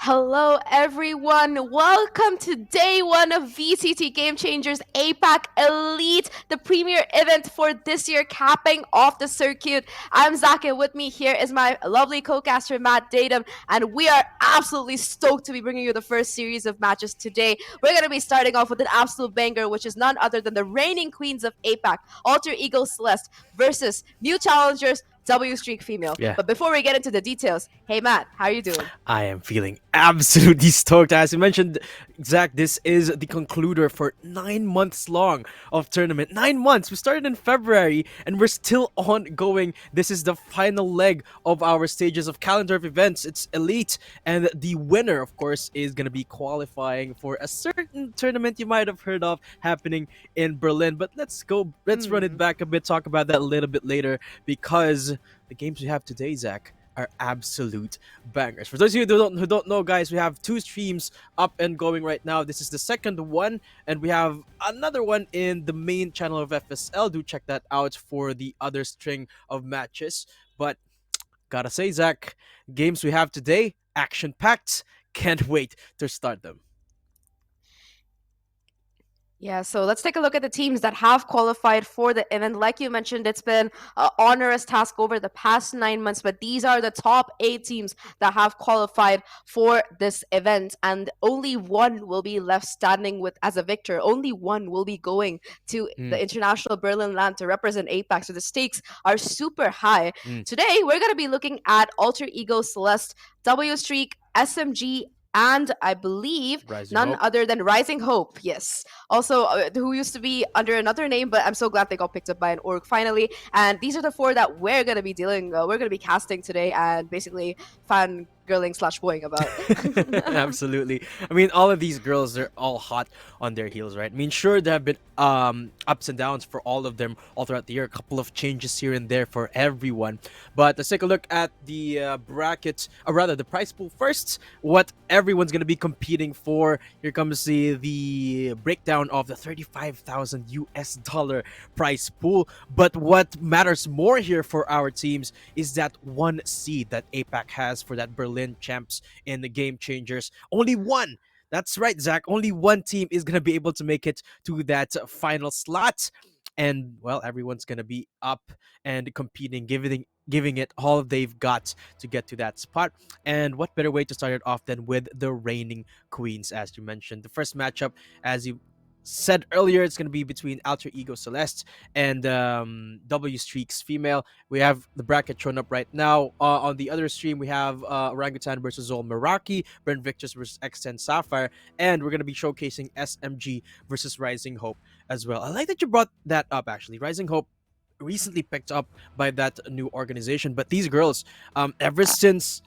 Hello, everyone. Welcome to day one of VCT Game Changers APAC Elite, the premier event for this year, capping off the circuit. I'm Zach, and with me here is my lovely co-caster, Matt Datum, and we are absolutely stoked to be bringing you the first series of matches today. We're going to be starting off with an absolute banger, which is none other than the reigning queens of APAC, Alter Ego Celeste, versus new challengers, W Streak Female. Yeah. But before we get into the details, hey Matt, how are you doing? I am feeling absolutely stoked. As you mentioned, Zach, this is the concluder for 9 months long of tournament. 9 months. We started in February and we're still ongoing. This is the final leg of our stages of calendar of events. It's elite, and the winner, of course, is going to be qualifying for a certain tournament you might have heard of happening in Berlin. But let's run it back a bit, talk about that a little bit later, because the games we have today, Zach, are absolute bangers. For those of you who don't know, guys, we have 2 streams up and going right now. This is the second one, and we have another one in the main channel of FSL. Do check that out for the other string of matches. But gotta say, Zach, games we have today, action-packed. Can't wait to start them. Yeah, so let's take a look at the teams that have qualified for the event. Like you mentioned, it's been an onerous task over the past 9 months, but these are the top 8 teams that have qualified for this event, and only one will be left standing with as a victor. Only one will be going to the International Berlin land to represent APAC, so the stakes are super high. Today, we're going to be looking at Alter Ego Celeste, W Streak, SMG, and I believe none other than Rising Hope. Yes. Also, who used to be under another name, but I'm so glad they got picked up by an org finally. And these are the 4 that we're going to be we're going to be casting today and basically fangirling / boying about. Absolutely. I mean, all of these girls, they're all hot on their heels, right? I mean, sure, there have been ups and downs for all of them all throughout the year. A couple of changes here and there for everyone. But let's take a look at the bracket, or rather the prize pool first. What everyone's going to be competing for. Here comes the breakdown of the 35,000 US dollar prize pool. But what matters more here for our teams is that 1 seed that APAC has for that Berlin champs in the Game Changers. Only one. That's right, Zach. Only 1 team is going to be able to make it to that final slot. And, well, everyone's going to be up and competing, giving it all they've got to get to that spot. And what better way to start it off than with the reigning queens, as you mentioned. The first matchup, as you said earlier, it's going to be between Alter Ego Celeste and W Streaks Female. We have the bracket shown up right now. On the other stream, we have Orangutan versus Zol Meraki, Brent Victus versus X10 Sapphire, and we're going to be showcasing SMG versus Rising Hope as well. I like that you brought that up, actually. Rising Hope recently picked up by that new organization, but these girls, ever since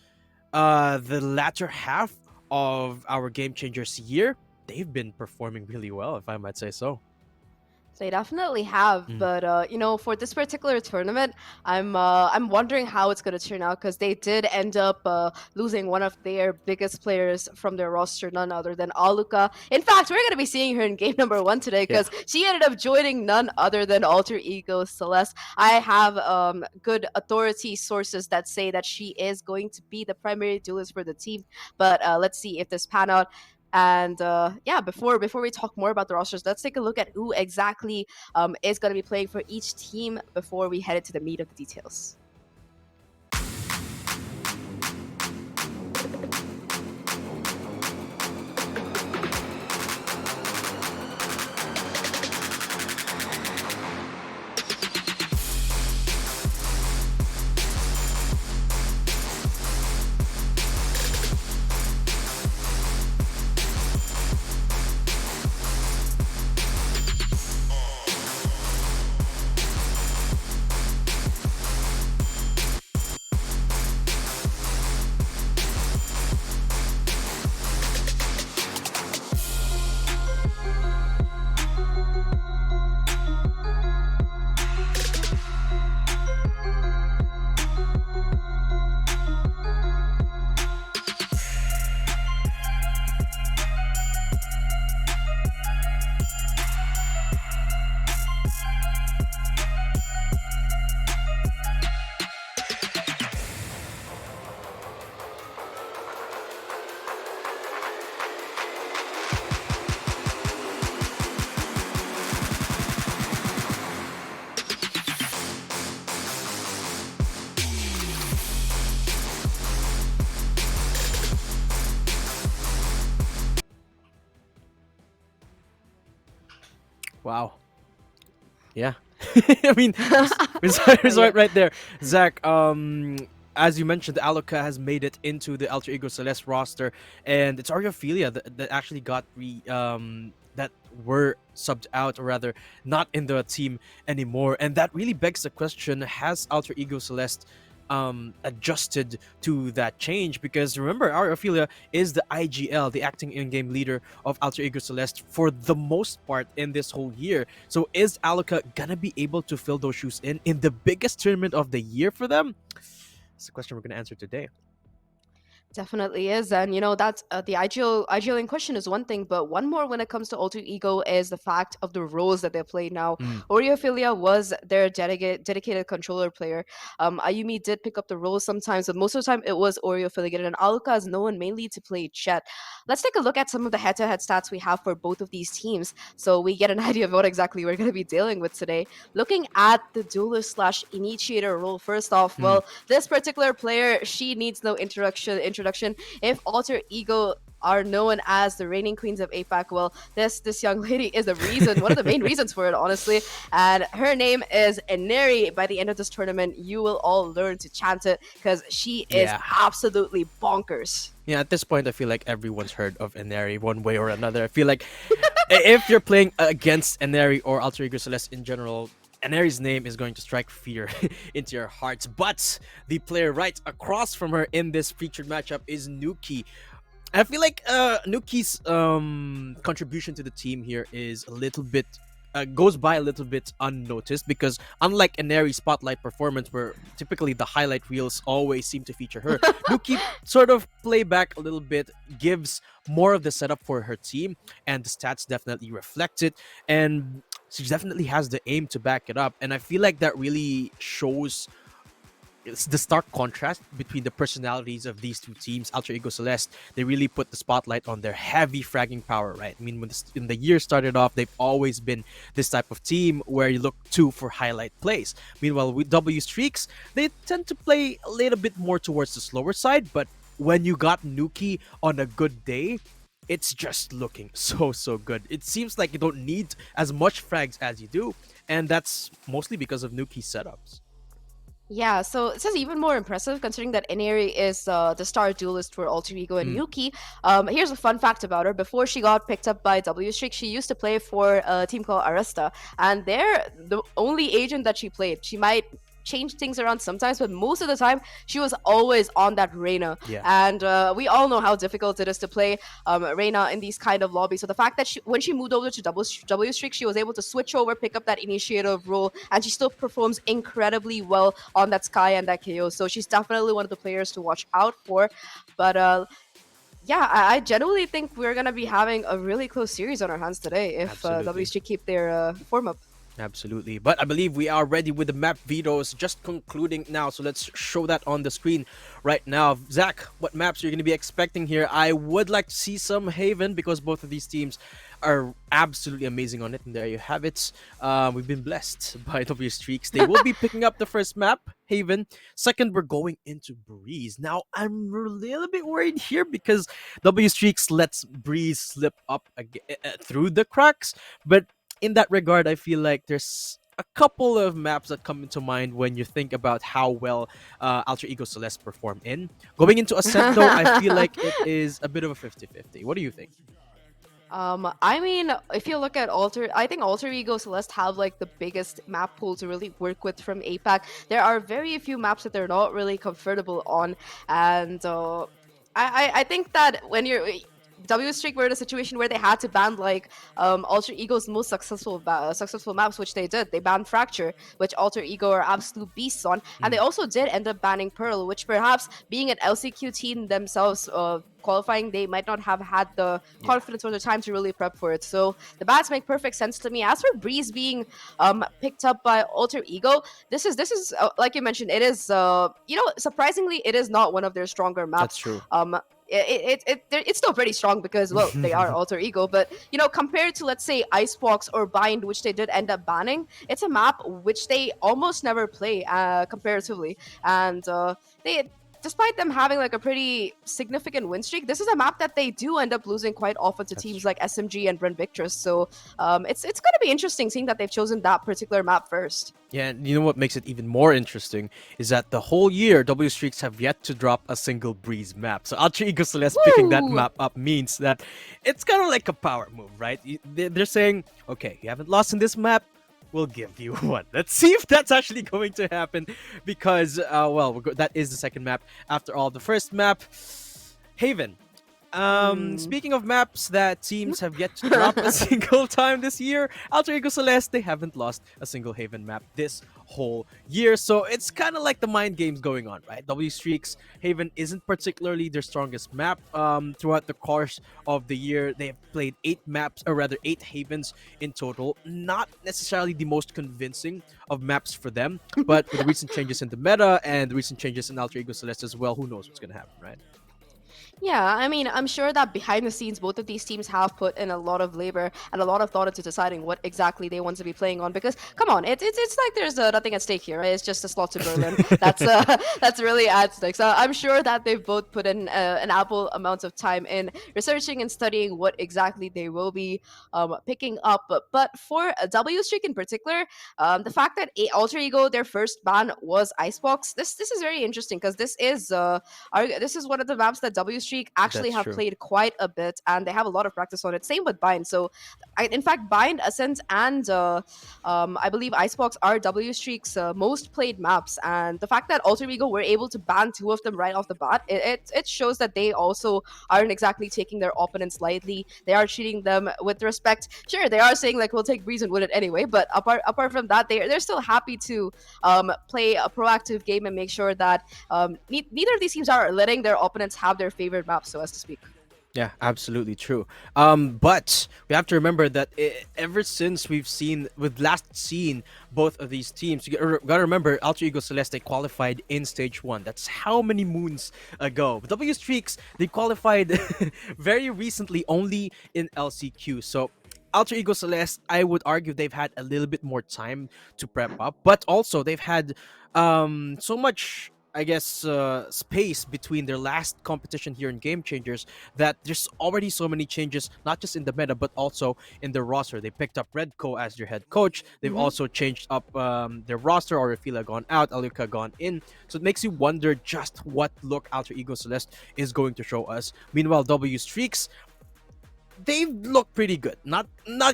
the latter half of our Game Changers year, they've been performing really well, if I might say so. They definitely have, but for this particular tournament, I'm wondering how it's going to turn out, because they did end up losing one of their biggest players from their roster, none other than Aluka. In fact, we're going to be seeing her in game number 1 today, because she ended up joining none other than Alter Ego Celeste. I have good authority sources that say that she is going to be the primary duelist for the team, but let's see if this pan out. And before we talk more about the rosters, let's take a look at who exactly is going to be playing for each team before we head into the meat of the details. Wow. Yeah. I mean, resort Yeah. right there. Zach, as you mentioned, Aluka has made it into the Alter Ego Celeste roster, and it's Ariophilia that actually got that were subbed out, or rather, not in the team anymore. And that really begs the question: has Alter Ego Celeste adjusted to that change? Because remember, Ariophilia is the IGL, the acting in-game leader of Alter Ego Celeste for the most part in this whole year. So is Aluka gonna be able to fill those shoes in the biggest tournament of the year for them? It's the question we're gonna answer today. Definitely is, and that's the IGL in question is one thing, but one more when it comes to alter ego is the fact of the roles that they play now. Mm, Oreophilia was their dedicated controller player. Ayumi did pick up the roles sometimes, but most of the time it was Oreophilia, and Aluka is known mainly to play Chet. Let's take a look at some of the head-to-head stats we have for both of these teams, so we get an idea of what exactly we're going to be dealing with today. Looking at the duelist slash initiator role, first off, mm, well, this particular player, she needs no introduction. If alter ego are known as the reigning queens of APAC, well, this young lady is the reason, one of the main reasons for it, honestly. And her name is Eneri. By the end of this tournament, you will all learn to chant it because she is yeah. absolutely bonkers. Yeah, at this point, I feel like everyone's heard of Eneri one way or another. I feel like if you're playing against Eneri or Alter Ego Celeste in general, Eneri's name is going to strike fear into your hearts. But the player right across from her in this featured matchup is Nuki. I feel like Nuki's contribution to the team here is a little bit goes by a little bit unnoticed, because unlike Eneri's spotlight performance, where typically the highlight reels always seem to feature her, Nuki sort of play back a little bit, gives more of the setup for her team, and the stats definitely reflect it. And she definitely has the aim to back it up, and I feel like that really shows it's the stark contrast between the personalities of these two teams. Alter Ego Celeste, they really put the spotlight on their heavy fragging power, right? I mean, when the year started off, they've always been this type of team where you look to for highlight plays. Meanwhile, with W Streaks, they tend to play a little bit more towards the slower side, but when you got Nuki on a good day, it's just looking so good. It seems like you don't need as much frags as you do, and that's mostly because of Nuki's setups. Yeah, so this is even more impressive considering that Ineri is the star duelist for Alter Ego and Mm, Yuki. Here's a fun fact about her. Before she got picked up by W Streak, she used to play for a team called Arista, and they're the only agent that she played. She might change things around sometimes, but most of the time she was always on that Reina. yeah. And we all know how difficult it is to play Reina in these kind of lobbies. So the fact that when she moved over to W Streak, she was able to switch over, pick up that initiative role, and she still performs incredibly well on that Sky and that KO. So she's definitely one of the players to watch out for. But yeah, I genuinely think we're gonna be having a really close series on our hands today if W Absolutely. Streak keep their form up. Absolutely. But I believe we are ready with the map vetoes just concluding now. So let's show that on the screen right now. Zach, what maps are you going to be expecting here? I would like to see some Haven, because both of these teams are absolutely amazing on it. And there you have it. We've been blessed by W Streaks. They will be picking up the first map, Haven. Second, we're going into Breeze. Now, I'm a little bit worried here because W Streaks lets Breeze slip up through the cracks. But in that regard, I feel like there's a couple of maps that come into mind when you think about how well Alter Ego Celeste perform in. Going into Ascent, though, I feel like it is a bit of a 50-50. What do you think? I mean, if you look at I think Alter Ego Celeste have like the biggest map pool to really work with from APAC. There are very few maps that they're not really comfortable on, and I think that when you're W Streak were in a situation where they had to ban like Alter Ego's most successful maps, which they did. They banned Fracture, which Alter Ego are absolute beasts on, and they Mm, also did end up banning Pearl, which perhaps being an LCQ team themselves. Qualifying, they might not have had the yeah, confidence or the time to really prep for it. So the bats make perfect sense to me. As for Breeze being picked up by Alter Ego, this is like you mentioned, it is surprisingly it is not one of their stronger that's maps. true. It's still pretty strong because well they are Alter Ego, but compared to let's say Icebox or Bind, which they did end up banning, it's a map which they almost never play comparatively, and they despite them having like a pretty significant win streak, this is a map that they do end up losing quite often to That's teams true. like SMG and Brent Victress. So it's going to be interesting seeing that they've chosen that particular map first. Yeah, and you know what makes it even more interesting is that the whole year W Streaks have yet to drop a single Breeze map. So Alter Ego Celeste picking that Woo! map up means that it's kind of like a power move, right? They're saying, okay, you haven't lost in this map, we'll give you one. Let's see if that's actually going to happen, because well, that is the second map. After all, the first map, Haven. Hmm. Speaking of maps that teams have yet to drop a single time this year, Alter Ego Celeste, they haven't lost a single Haven map this whole year. So it's kind of like the mind games going on, right? W Streaks, Haven isn't particularly their strongest map. Throughout the course of the year, they have played 8 maps, or rather 8 Havens in total. Not necessarily the most convincing of maps for them, but with the recent changes in the meta and the recent changes in Alter Ego Celeste as well, who knows what's going to happen, right? Yeah, I mean, I'm sure that behind the scenes, both of these teams have put in a lot of labor and a lot of thought into deciding what exactly they want to be playing on. Because, come on, it's like there's nothing at stake here. Right? It's just a slot to Berlin. That's that's really at stake. So I'm sure that they've both put in an ample amount of time in researching and studying what exactly they will be picking up. But for W Streak in particular, the fact that Alter Ego, their first ban was Icebox, this is very interesting because this is one of the maps that W Streak actually That's have true. played quite a bit, and they have a lot of practice on it. Same with Bind. So, in fact, Bind, Ascent, and I believe Icebox are W Streak's most played maps. And the fact that Alter Ego were able to ban two of them right off the bat, it shows that they also aren't exactly taking their opponents lightly. They are treating them with respect. Sure, they are saying like we'll take Breeze and win it anyway, but apart from that, they're still happy to play a proactive game and make sure that neither of these teams are letting their opponents have their favorite map, so as to speak. Yeah, absolutely true. But we have to remember that ever since we've last seen both of these teams, you gotta remember Alter Ego Celeste, they qualified in stage 1. That's how many moons ago. But W Streaks, they qualified very recently only in LCQ. So Alter Ego Celeste, I would argue they've had a little bit more time to prep up, but also they've had so much, I guess, space between their last competition here in Game Changers, that there's already so many changes, not just in the meta, but also in their roster. They picked up Redco as their head coach. They've Mm-hmm. also changed up their roster. Orifila gone out, Aluka gone in. So it makes you wonder just what look Alter Ego Celeste is going to show us. Meanwhile, W Streaks, they've looked pretty good. Not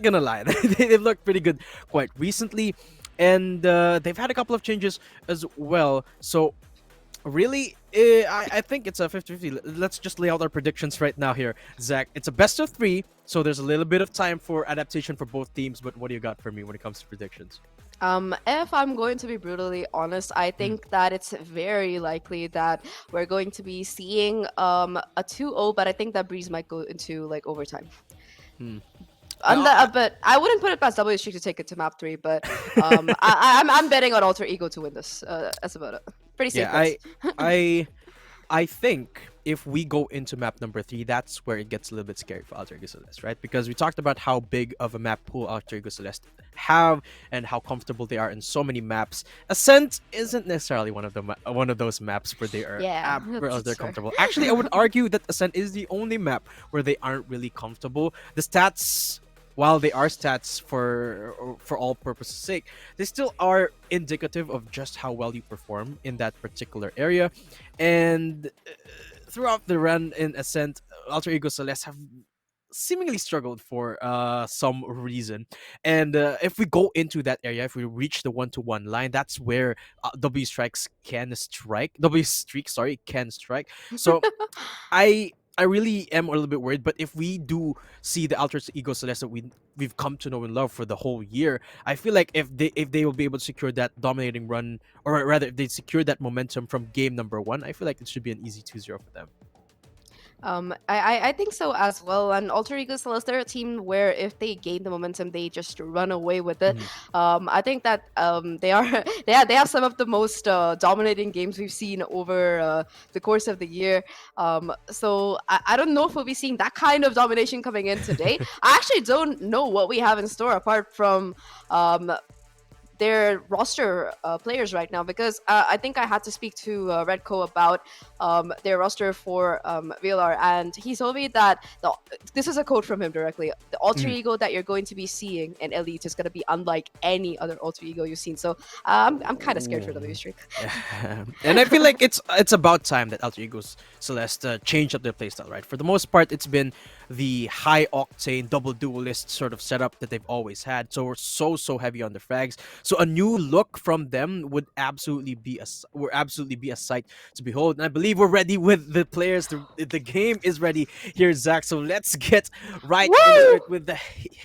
gonna lie, they've looked pretty good quite recently, and they've had a couple of changes as well. So really, I think it's a 50-50. Let's just lay out our predictions right now here, Zach. It's a best of 3, so there's a little bit of time for adaptation for both teams. But what do you got for me when it comes to predictions? If I'm going to be brutally honest, I Mm, think that it's very likely that we're going to be seeing a 2-0, but I think that Breeze might go into like overtime. mm. But I wouldn't put it past W Streak to take it to map 3, but I'm betting on Alter Ego to win this. That's about it. Pretty safe Yeah, bets. I I think if we go into map number 3, that's where it gets a little bit scary for Alter Ego Celeste, right? Because we talked about how big of a map pool Alter Ego Celeste have and how comfortable they are in so many maps. Ascent isn't necessarily one of those maps where they are Yeah, where they're that's fair. comfortable. Actually, I would argue that Ascent is the only map where they aren't really comfortable. The stats, while they are stats for all purposes sake, they still are indicative of just how well you perform in that particular area. And throughout the run in Ascent, Alter Ego Celeste have seemingly struggled for some reason. And if we go into that area, if we reach the 1-to-1 line, that's where W streak, sorry, can strike. So I really am a little bit worried, but if we do see the Alter Ego Celeste that we've come to know and love for the whole year, I feel like if they will be able to secure that dominating run, or rather if they secure that momentum from game number 1, I feel like it should be an easy 2-0 for them. I think so as well. And Alter Ego Celeste, they're a team where if they gain the momentum, they just run away with it. Mhm. I think that they are they have some of the most dominating games we've seen over the course of the year. So I don't know if we'll be seeing that kind of domination coming in today. I actually don't know what we have in store apart from um, their roster players right now, because I think I had to speak to Redco about their roster for VLR, and he told me that this is a quote from him directly: the alter Mm. ego that you're going to be seeing in Elite is going to be unlike any other alter ego you've seen. So I'm kind of scared for W Ooh. Streak. And I feel like it's about time that Alter Egos Celeste change up their playstyle, right? For the most part, it's been the high octane double duelist sort of setup that they've always had. So we're so heavy on the frags. So a new look from them would absolutely be a sight to behold. And I believe we're ready with the players. The game is ready here, Zach. So let's get right into Woo! it with the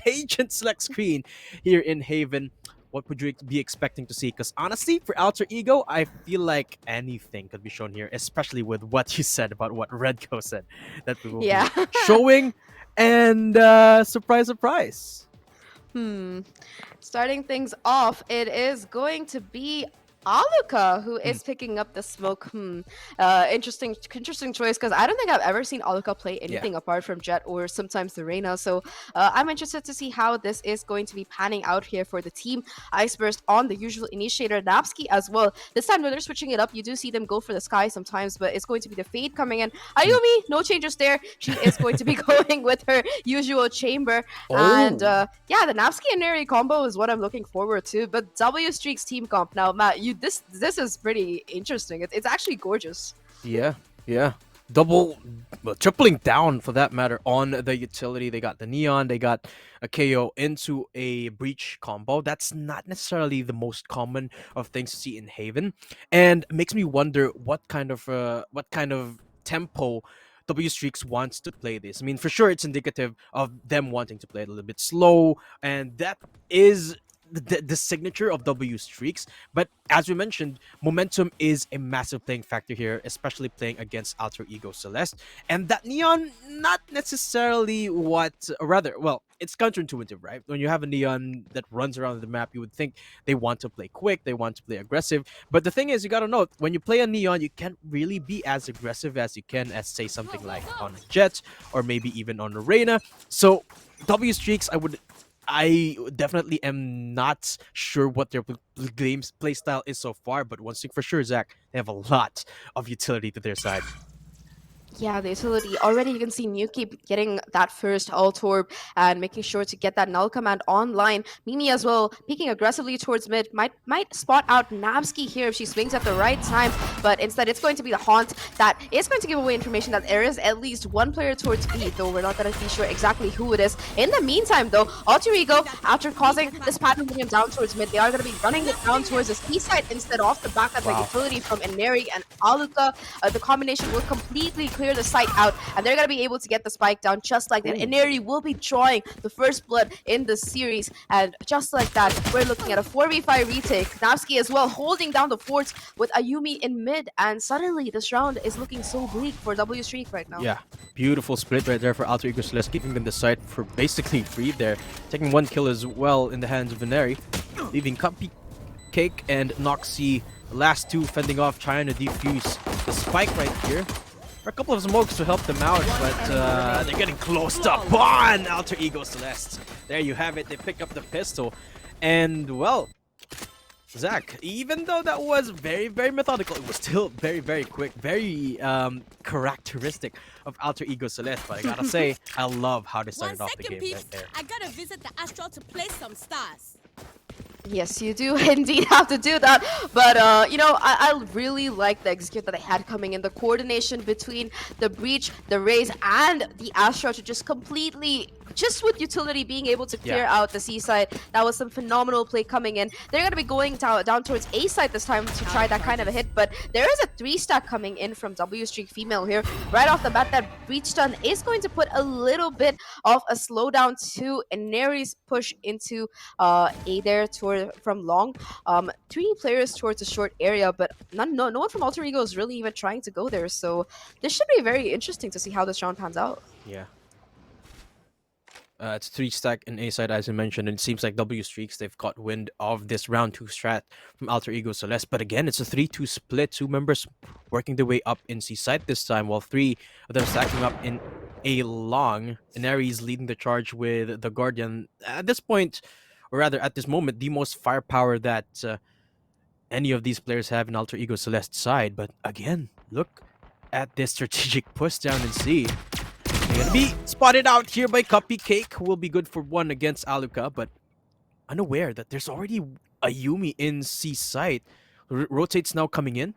agent select screen here in Haven. What would you be expecting to see? Because honestly, for Alter Ego, I feel like anything could be shown here, especially with what you said about what Redco said that we will be Yeah. showing. And surprise, surprise. Hmm. Starting things off, it is going to be Aluka who Mm, is picking up the smoke. Interesting choice, because I don't think I've ever seen Aluka play yeah. anything apart from Jet or sometimes the Reyna. So I'm interested to see how this is going to be panning out here for the team. Ice Burst on the usual initiator, Napski as well. This time when they're switching it up, you do see them go for the sky sometimes, but it's going to be the Fade coming in. Mm. Ayumi, no changes there. She is going to be going with her usual chamber. And Oh. yeah, the Napski and Neri combo is what I'm looking forward to. But W Streak's team comp now, Matt, this is pretty interesting. It's actually gorgeous. Yeah, yeah. Double, well, tripling down for that matter on the utility. They got the Neon, they got a KO into a Breach combo. That's not necessarily the most common of things to see in Haven, and makes me wonder what kind of tempo W Streaks wants to play this. I mean, for sure, it's indicative of them wanting to play it a little bit slow, and that is the signature of W Streaks. But as we mentioned, momentum is a massive playing factor here, especially playing against Alter Ego Celeste. And that Neon, not necessarily what, or rather, well, it's counterintuitive, right? When you have a Neon that runs around the map, you would think they want to play quick, they want to play aggressive. But the thing is, you gotta note, when you play a Neon, you can't really be as aggressive as you can as, say, something like on a Jet or maybe even on a Reyna. So, W Streaks, I definitely am not sure what their game's playstyle is so far, but one thing for sure, Zach, they have a lot of utility to their side. Yeah, the utility. Already you can see Nuki getting that first ult orb and making sure to get that null command online. Mimi as well, peeking aggressively towards mid. Might spot out Nabsky here if she swings at the right time, but instead it's going to be the Haunt that is going to give away information that there is at least one player towards B, though we're not going to be sure exactly who it is. In the meantime, though, Alter Ego, after causing this pattern moving down towards mid, they are going to be running it down towards the C side instead off the back of the Wow. utility from Eneri and Aluka. The combination will completely clear the site out, and they're going to be able to get the spike down just like that. Ooh. Eneri will be drawing the first blood in the series, and just like that, we're looking at a 4v5 retake. Navsky as well holding down the forts with Ayumi in mid, and suddenly this round is looking so bleak for W Streak right now. Yeah, beautiful split right there for Alter Ego Celeste, keeping them the site for basically free there. Taking one kill as well in the hands of Veneri, leaving Cupcake and Noxy, the last two fending off, trying to defuse the spike right here. For a couple of smokes to help them out, but they're getting closed up on Alter Ego Celeste. There you have it, they pick up the pistol. And, well, Zach, even though that was very methodical, it was still very quick, very characteristic of Alter Ego Celeste. But I gotta say, I love how they One started off the second, game peeps. right there. I gotta visit the Astral to play some stars. Yes, you do indeed have to do that. But, you know, I really like the execute that they had coming in. The coordination between the Breach, the Raze, and the Astra to just completely, just with utility being able to clear out the C side. That was some phenomenal play coming in. They're going to be going down towards A side this time to try that kind of a hit. But there is a 3-stack coming in from W Streak Female here. Right off the bat, that Breach stun is going to put a little bit of a slowdown to Neri's push into A there from long. Three players towards a short area, but no one from Alter Ego is really even trying to go there. So this should be very interesting to see how this round pans out. Yeah. It's 3-stack in A side, as you mentioned, and it seems like W Streaks, they've got wind of this round 2 strat from Alter Ego Celeste. But again, it's a 3-2 split. Two members working their way up in C side this time, while three of them stacking up in A long. And Aries leading the charge with the Guardian. At this point, or rather at this moment, the most firepower that any of these players have in Alter Ego Celeste side. But again, look at this strategic push down in C. They're gonna be spotted out here by Cupcake, who will be good for one against Aluka, but unaware that there's already a Yumi in C site. Rotates now coming in.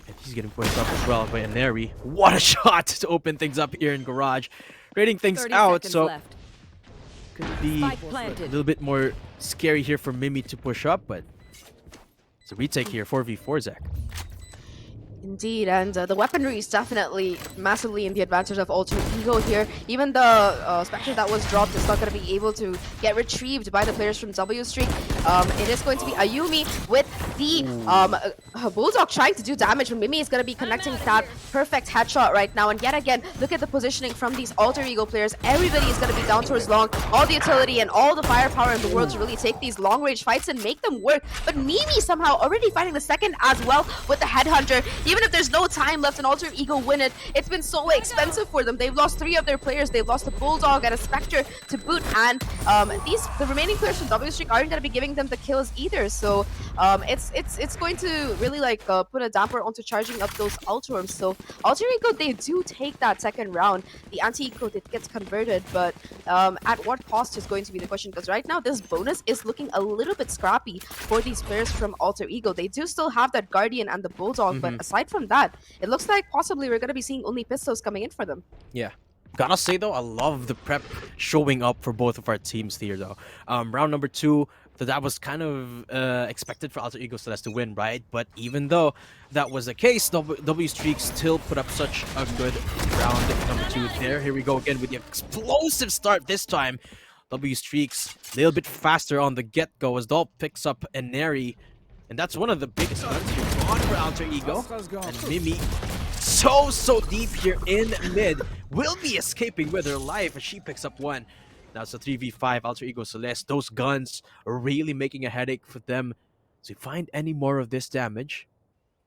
And he's getting pushed up as well by Aneri. What a shot to open things up here in Garage. Rating things 30 out, seconds so left. could be Spike a planted. little bit more scary here for Mimi to push up, but it's a retake here, 4v4, Zach. Indeed, and the weaponry is definitely massively in the advantage of Alter Ego here. Even the Spectre that was dropped is not going to be able to get retrieved by the players from W Streak. It is going to be Ayumi with the Bulldog trying to do damage, but Mimi is going to be connecting that perfect headshot right now. And yet again, look at the positioning from these Alter Ego players. Everybody is going to be down towards long, all the utility and all the firepower in the world to really take these long-range fights and make them work. But Mimi somehow already fighting the second as well with the Headhunter. Even if there's no time left and Alter Ego win it, it's been so expensive for them. They've lost 3 of their players. They've lost a Bulldog and a Spectre to boot, and the remaining players from W Streak aren't going to be giving them the kills either. So it's going to really like put a damper onto charging up those Altorms. So Alter Ego, they do take that second round. The anti-eco, it gets converted, but at what cost is going to be the question, because right now this bonus is looking a little bit scrappy for these players from Alter Ego. They do still have that Guardian and the Bulldog, but aside from that, it looks like possibly we're going to be seeing only pistols coming in for them. Yeah. Gotta say though, I love the prep showing up for both of our teams here though. Round number 2, that was kind of expected for Alter Ego Celeste to win, right? But even though that was the case, W Streak still put up such a good round number 2 there. Here we go again with the explosive start this time. W Streak's a little bit faster on the get-go as Dolph picks up Aneri. And that's one of the biggest guns here on for Alter Ego. And Mimi, so deep here in mid, will be escaping with her life as she picks up one. Now it's a 3v5 Alter Ego Celeste. Those guns are really making a headache for them. So if you find any more of this damage,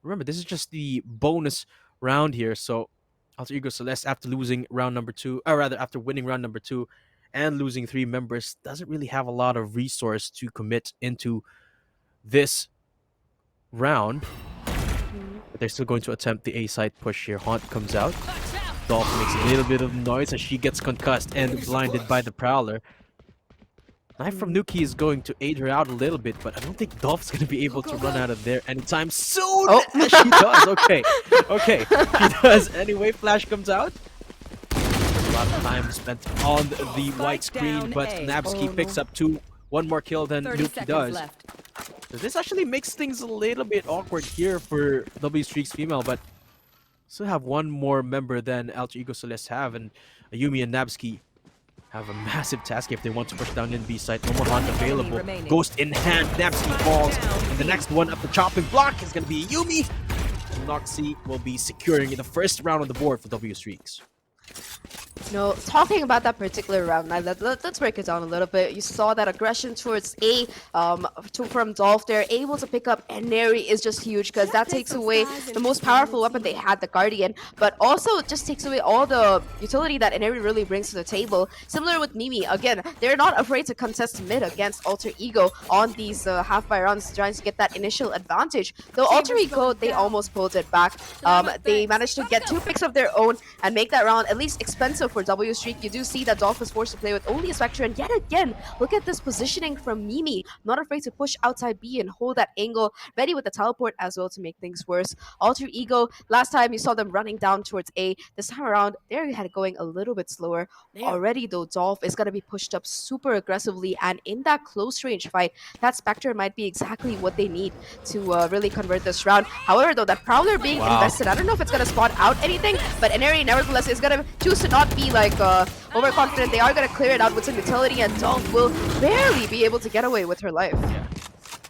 remember, this is just the bonus round here. So Alter Ego Celeste, after losing round number 2, or rather after winning round number 2 and losing 3 members, doesn't really have a lot of resource to commit into this round. But they're still going to attempt the A side push here. Haunt comes out. Dolph makes a little bit of noise as she gets concussed and blinded by the Prowler. Knife from Nuki is going to aid her out a little bit, but I don't think Dolph's going to be able to run out of there anytime soon. Oh. As she does. Okay. She does. Anyway, Flash comes out. A lot of time spent on the white screen, down but A. Nabsky picks up 1 more kill than 30 Nuki seconds does. left. So this actually makes things a little bit awkward here for W Streak's female, but still have 1 more member than Alter Ego Celeste have, and Ayumi and Nabsky have a massive task if they want to push down in B site. No more Haunt available. remaining. Ghost in hand, Nabsky falls, and the next one up the chopping block is going to be Ayumi. Noxy will be securing the first round on the board for W Streaks. No, talking about that particular round, now let's break it down a little bit. You saw that aggression towards A from Dolph. They're able to pick up Aneri is just huge because that takes away the most powerful weapon they had, the Guardian, but also it just takes away all the utility that Aneri really brings to the table. Similar with Mimi, again, they're not afraid to contest mid against Alter Ego on these half-by rounds, trying to get that initial advantage. Though Alter Ego, they almost pulled it back. They managed to get 2 picks of their own and make that round at least expensive for W Streak. You do see that Dolph is forced to play with only a Spectre, and yet again, look at this positioning from Mimi. Not afraid to push outside B and hold that angle, ready with the teleport as well to make things worse. Alter Ego, last time you saw them running down towards A. This time around, they're going a little bit slower. Already though, Dolph is going to be pushed up super aggressively, and in that close range fight, that Spectre might be exactly what they need to really convert this round. However though, that Prowler being invested, I don't know if it's going to spot out anything, but Aneri nevertheless is going to choose to not be like overconfident. They are going to clear it out with some utility, and Dolph will barely be able to get away with her life. Yeah.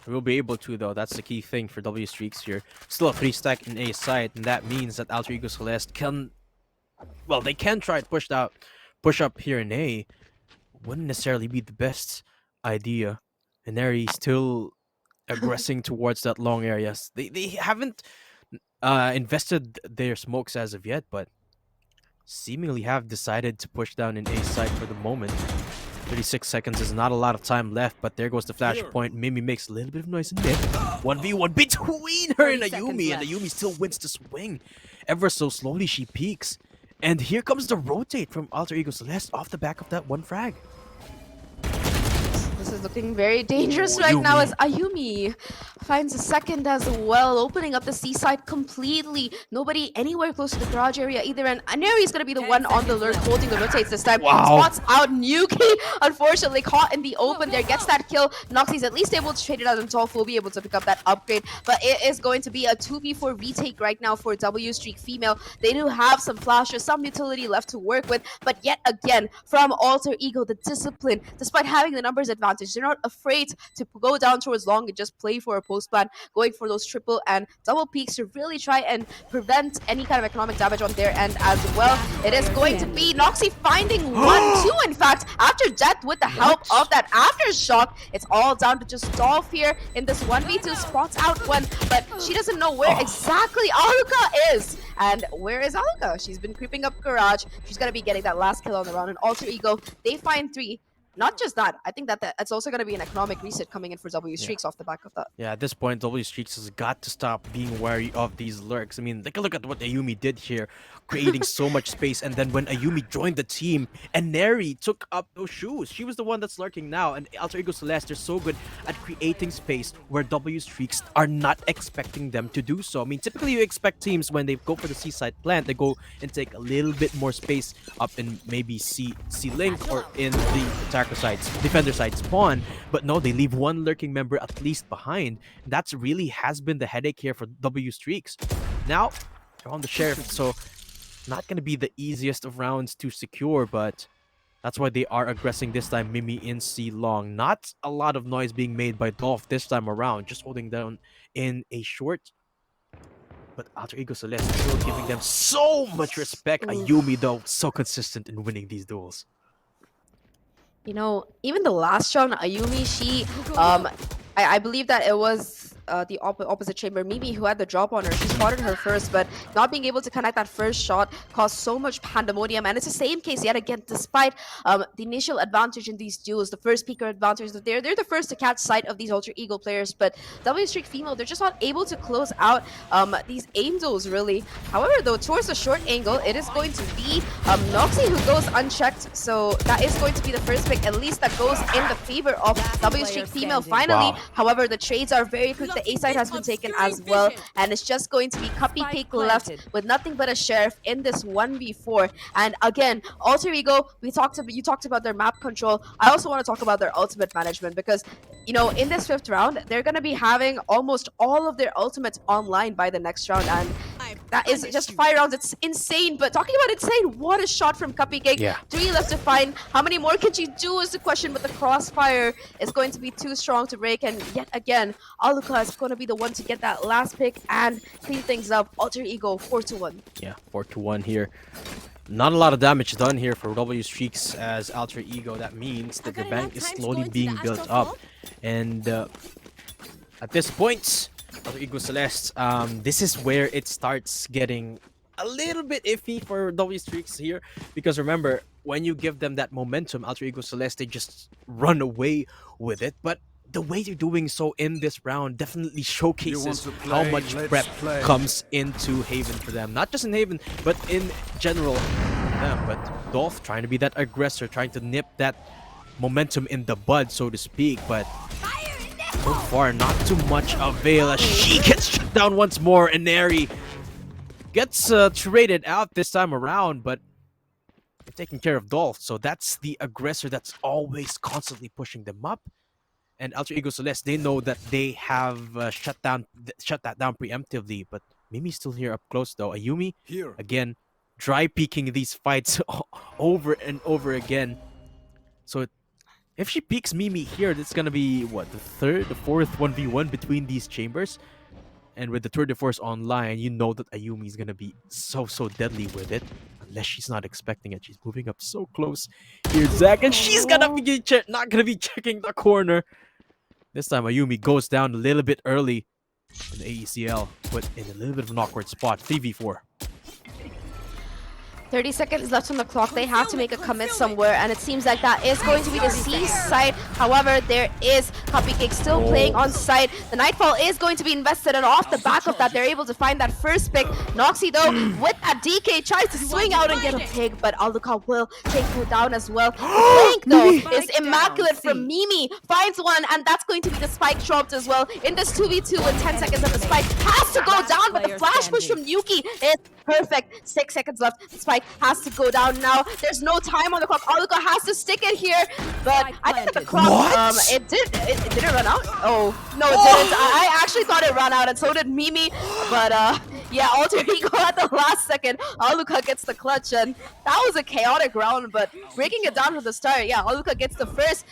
We'll be able to, though. That's the key thing for W Streaks here. Still a 3 stack in A side, and that means that Alter Ego Celeste can... Well, they can try to push up here in A. Wouldn't necessarily be the best idea. And Neri still aggressing towards that long area. They haven't invested their smokes as of yet, but seemingly have decided to push down in A side for the moment. 36 seconds is not a lot of time left, but there goes the flashpoint. Mimi makes a little bit of noise in mid. 1v1 between her and 30 seconds Ayumi, and left. Ayumi still wins the swing. Ever so slowly, she peaks. And here comes the rotate from Alter Ego Celeste off the back of that one frag. This is looking very dangerous Ooh, right now Ayumi. as Ayumi finds a second as well, opening up the seaside completely. Nobody anywhere close to the garage area either, and Neri is going to be the 10 one on the seconds lurk left. holding the rotates this time. Wow. Spots out Nuki, unfortunately caught in the open there, gets that kill. Noxie's at least able to trade it out, and Tolf will be able to pick up that upgrade, but it is going to be a 2v4 retake right now for W Streak Female. They do have some flashes, some utility left to work with, but yet again, from Alter Ego, the discipline, despite having the numbers advantage, they're not afraid to go down towards long and just play for a post plan, going for those triple and double peaks to really try and prevent any kind of economic damage on their end as well. It is going to be Noxie finding 1-2, in fact, after death with the help of that aftershock. It's all down to just Dolph here in this 1v2, spots out one, but she doesn't know where exactly Aluka is. And where is Aluka? She's been creeping up garage. She's going to be getting that last kill on the round. And Alter Ego, they find 3. Not just that, I think that it's also going to be an economic reset coming in for W Streaks off the back of that. Yeah, at this point, W Streaks has got to stop being wary of these lurks. I mean, take a look at what Ayumi did here, creating so much space. And then when Ayumi joined the team, and Neri took up those shoes, she was the one that's lurking now. And Alter Ego Celeste, they're so good at creating space where W Streaks are not expecting them to do so. I mean, typically you expect teams when they go for the seaside plant, they go and take a little bit more space up in maybe C link or in the defender side spawn, but no, they leave one lurking member at least behind. That's really has been the headache here for W Streaks. Now they're on the sheriff, so not gonna be the easiest of rounds to secure, but that's why they are aggressing this time. Mimi in C long. Not a lot of noise being made by Dolph this time around, just holding down in a short. But Alter Ego Celeste still giving them so much respect. Ayumi though, so consistent in winning these duels. You know, even the last round, Ayumi, she, I believe that it was the opposite chamber, Mimi, who had the drop on her. She spotted her first, but not being able to connect that first shot caused so much pandemonium. And it's the same case yet again, despite the initial advantage in these duels, the first peaker advantage. They're the first to catch sight of these Alter Ego players, but W Streak Female, they're just not able to close out these aim duels, really. However, though, towards the short angle, it is going to be Noxie who goes unchecked. So that is going to be the first pick, at least that goes in the favor of W Streak Female finally. Wow. However, the trades are very quick. The A side has been taken as well, and it's just going to be Cupcake left with nothing but a sheriff in this 1v4. And again, Alter Ego, you talked about their map control. I also want to talk about their ultimate management, because you know, in this 5th round, they're going to be having almost all of their ultimates online by the next round, and that is just 5 rounds. It's insane. But talking about insane, what a shot from Cupcake. Yeah. 3 left to find. How many more can she do is the question, but the crossfire is going to be too strong to break. And yet again, Aluka is going to be the one to get that last pick and clean things up. Alter Ego 4-1. Yeah, 4-1 here. Not a lot of damage done here for W Streaks as Alter Ego. That means that the bank is slowly being built up. And at this point, Alter Ego Celeste, this is where it starts getting a little bit iffy for W Streaks here. Because remember, when you give them that momentum, Alter Ego Celeste, they just run away with it. But the way they're doing so in this round definitely showcases how much prep comes into Haven for them. Not just in Haven, but in general for them. But Dolph trying to be that aggressor, trying to nip that momentum in the bud, so to speak. But so far, not too much avail as she gets shut down once more. And Neri gets traded out this time around, but they're taking care of Dolph. So that's the aggressor that's always constantly pushing them up. And Alter Ego Celeste, they know that they have shut that down preemptively. But Mimi's still here up close though. Ayumi, again, dry peeking these fights over and over again. So if she peeks Mimi here, that's gonna be what, the 4th 1v1 between these chambers. And with the Tour de Force online, you know that Ayumi is gonna be so deadly with it. Unless she's not expecting it. She's moving up so close here, Zach, and she's gonna be not gonna be checking the corner. This time Ayumi goes down a little bit early in the AECL, but in a little bit of an awkward spot. 3v4. 30 seconds left on the clock. They have to make a commit somewhere, and it seems like that is going to be the C side. However, there is Cupcake still playing on site. The Nightfall is going to be invested, and off the back of that, they're able to find that first pick. Noxy, though, with that DK, tries to swing out and get a pick, but Aluka will take her down as well. The flank, though, is immaculate from Mimi. Finds one, and that's going to be the spike dropped as well. In this 2v2 with 10 seconds left, the spike has to go down, but the flash push from Yuki is perfect. 6 seconds left. The spike has to go down now. There's no time on the clock. Aluka has to stick it here, but I think that the clock, it didn't run out. Oh, no, it didn't. I actually thought it ran out, and so did Mimi, but yeah, Alter Ego at the last second. Aluka gets the clutch, and that was a chaotic round, but breaking it down from the start, yeah, Aluka gets the first,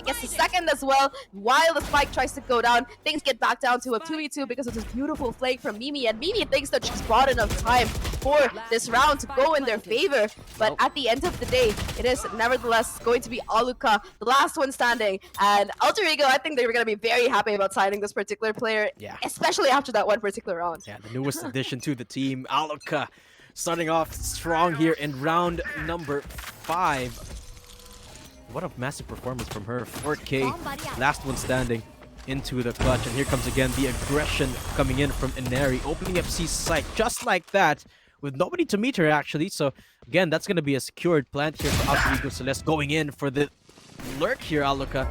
gets the second as well, while the spike tries to go down. Things get back down to a 2v2 because of this beautiful flank from Mimi, and Mimi thinks that she's bought enough time for this round to go in their favor, but at the end of the day, it is nevertheless going to be Aluka, the last one standing, and Alter Ego, I think they were going to be very happy about signing this particular player, especially after that one particular round. Yeah, the newest addition to the team, Aluka, starting off strong here in round number 5. What a massive performance from her. 4K, last one standing into the clutch, and here comes again the aggression coming in from Inari, opening up C site just like that, with nobody to meet her actually. So again, that's going to be a secured plant here for Alter Ego Celeste, going in for the lurk here. Aluka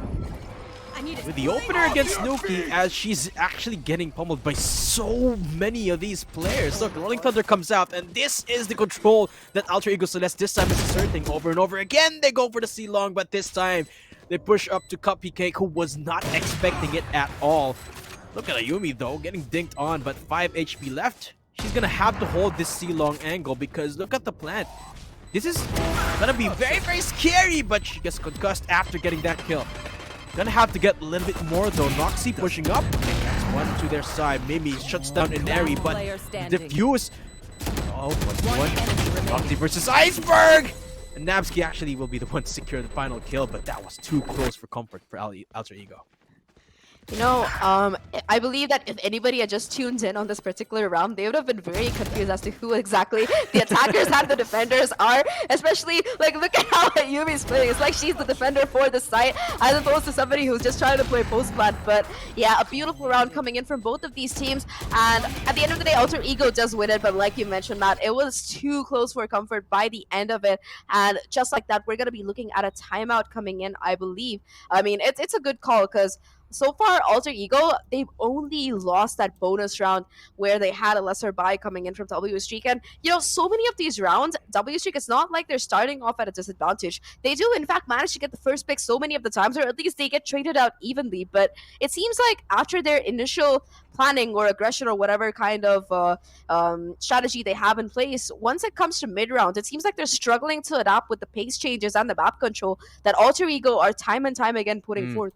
with the opener against Nuki, as she's actually getting pummeled by so many of these players. Look, Rolling Thunder comes out, and this is the control that Alter Ego Celeste this time is asserting over and over again. They go for the C-Long, but this time they push up to Cupcake, who was not expecting it at all. Look at Ayumi though, getting dinked on, but 5 HP left. She's gonna have to hold this C-Long angle, because look at the plant. This is gonna be very, very scary, but she gets concussed after getting that kill. Gonna have to get a little bit more though. Noxy pushing up. That's one to their side. Mimi shuts down Inari, but Diffuse. Oh, 1v1. Noxy versus Iceberg! And Nabsky actually will be the one to secure the final kill, but that was too close for comfort for Alter Ego. You know, I believe that if anybody had just tuned in on this particular round, they would have been very confused as to who exactly the attackers and the defenders are. Especially, like, look at how Yumi's playing. It's like she's the defender for the site, as opposed to somebody who's just trying to play post-plant. But yeah, a beautiful round coming in from both of these teams. And at the end of the day, Alter Ego does win it. But like you mentioned, Matt, it was too close for comfort by the end of it. And just like that, we're going to be looking at a timeout coming in, I believe. I mean, it's a good call, because so far, Alter Ego, they've only lost that bonus round where they had a lesser buy coming in from W Streak. And, you know, so many of these rounds, W Streak, it's not like they're starting off at a disadvantage. They do, in fact, manage to get the first pick so many of the times, or at least they get traded out evenly. But it seems like after their initial planning or aggression or whatever kind of strategy they have in place, once it comes to mid-round, it seems like they're struggling to adapt with the pace changes and the map control that Alter Ego are time and time again putting forth.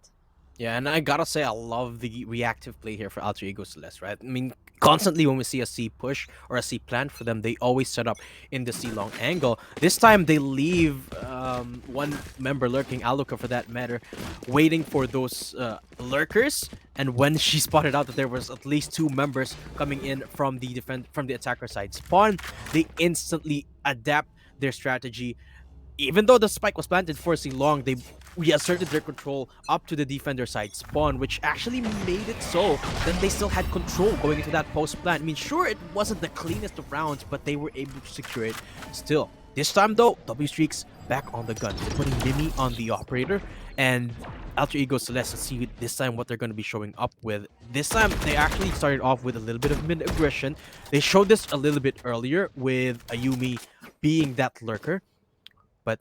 Yeah, and I gotta say, I love the reactive play here for Alter Ego Celeste, right? I mean, constantly when we see a C push or a C plant for them, they always set up in the C long angle. This time, they leave one member lurking, Aluka for that matter, waiting for those lurkers. And when she spotted out that there was at least 2 members coming in from the attacker side spawn, they instantly adapt their strategy. Even though the spike was planted for C long, they reasserted their control up to the defender side spawn, which actually made it so that they still had control going into that post plant. I mean, sure, it wasn't the cleanest of rounds, but they were able to secure it still. This time though, W Streak's back on the gun. They're putting Mimi on the operator, and Alter Ego Celeste, let's see this time what they're going to be showing up with. This time, they actually started off with a little bit of mid-aggression. They showed this a little bit earlier with Ayumi being that lurker, but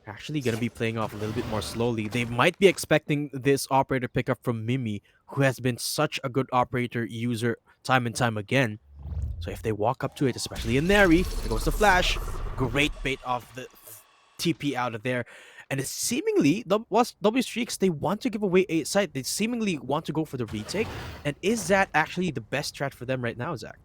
actually going to be playing off a little bit more slowly. They might be expecting this operator pickup from Mimi, who has been such a good operator user time and time again. So if they walk up to it, especially in Neri, there goes the flash. Great bait off the TP out of there. And it's seemingly, W Streaks, they want to give away a site. They seemingly want to go for the retake. And is that actually the best strat for them right now, Zach?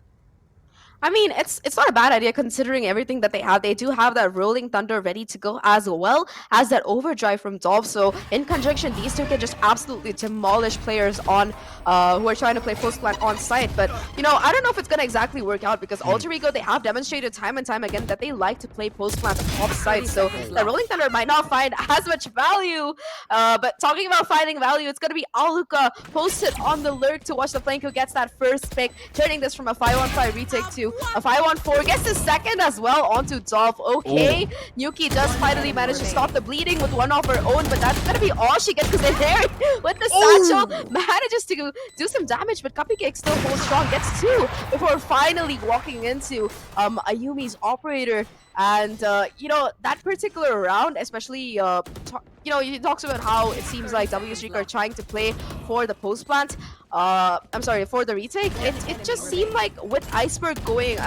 I mean, it's not a bad idea considering everything that they have. They do have that Rolling Thunder ready to go as well as that Overdrive from Dolph. So in conjunction, these two can just absolutely demolish players on who are trying to play post plant on site. But I don't know if it's gonna exactly work out because Alter Ego they have demonstrated time and time again that they like to play post plant off site. So the Rolling Thunder might not find as much value. But talking about finding value, it's gonna be Aluka posted on the lurk to watch the flank who gets that first pick, turning this from a 5-on-5 retake to a 5-on-4, gets the second as well onto Dolph. Okay, Nuki does finally manage to stop the bleeding with one of her own, but that's gonna be all she gets because Inari with the satchel manages to do some damage, but Cupcake still holds strong, gets two before finally walking into Ayumi's operator. And that particular round, especially he talks about how it seems like W Streak are trying to play for the post plant. I'm sorry, for the retake. It just seemed like with Iceberg going,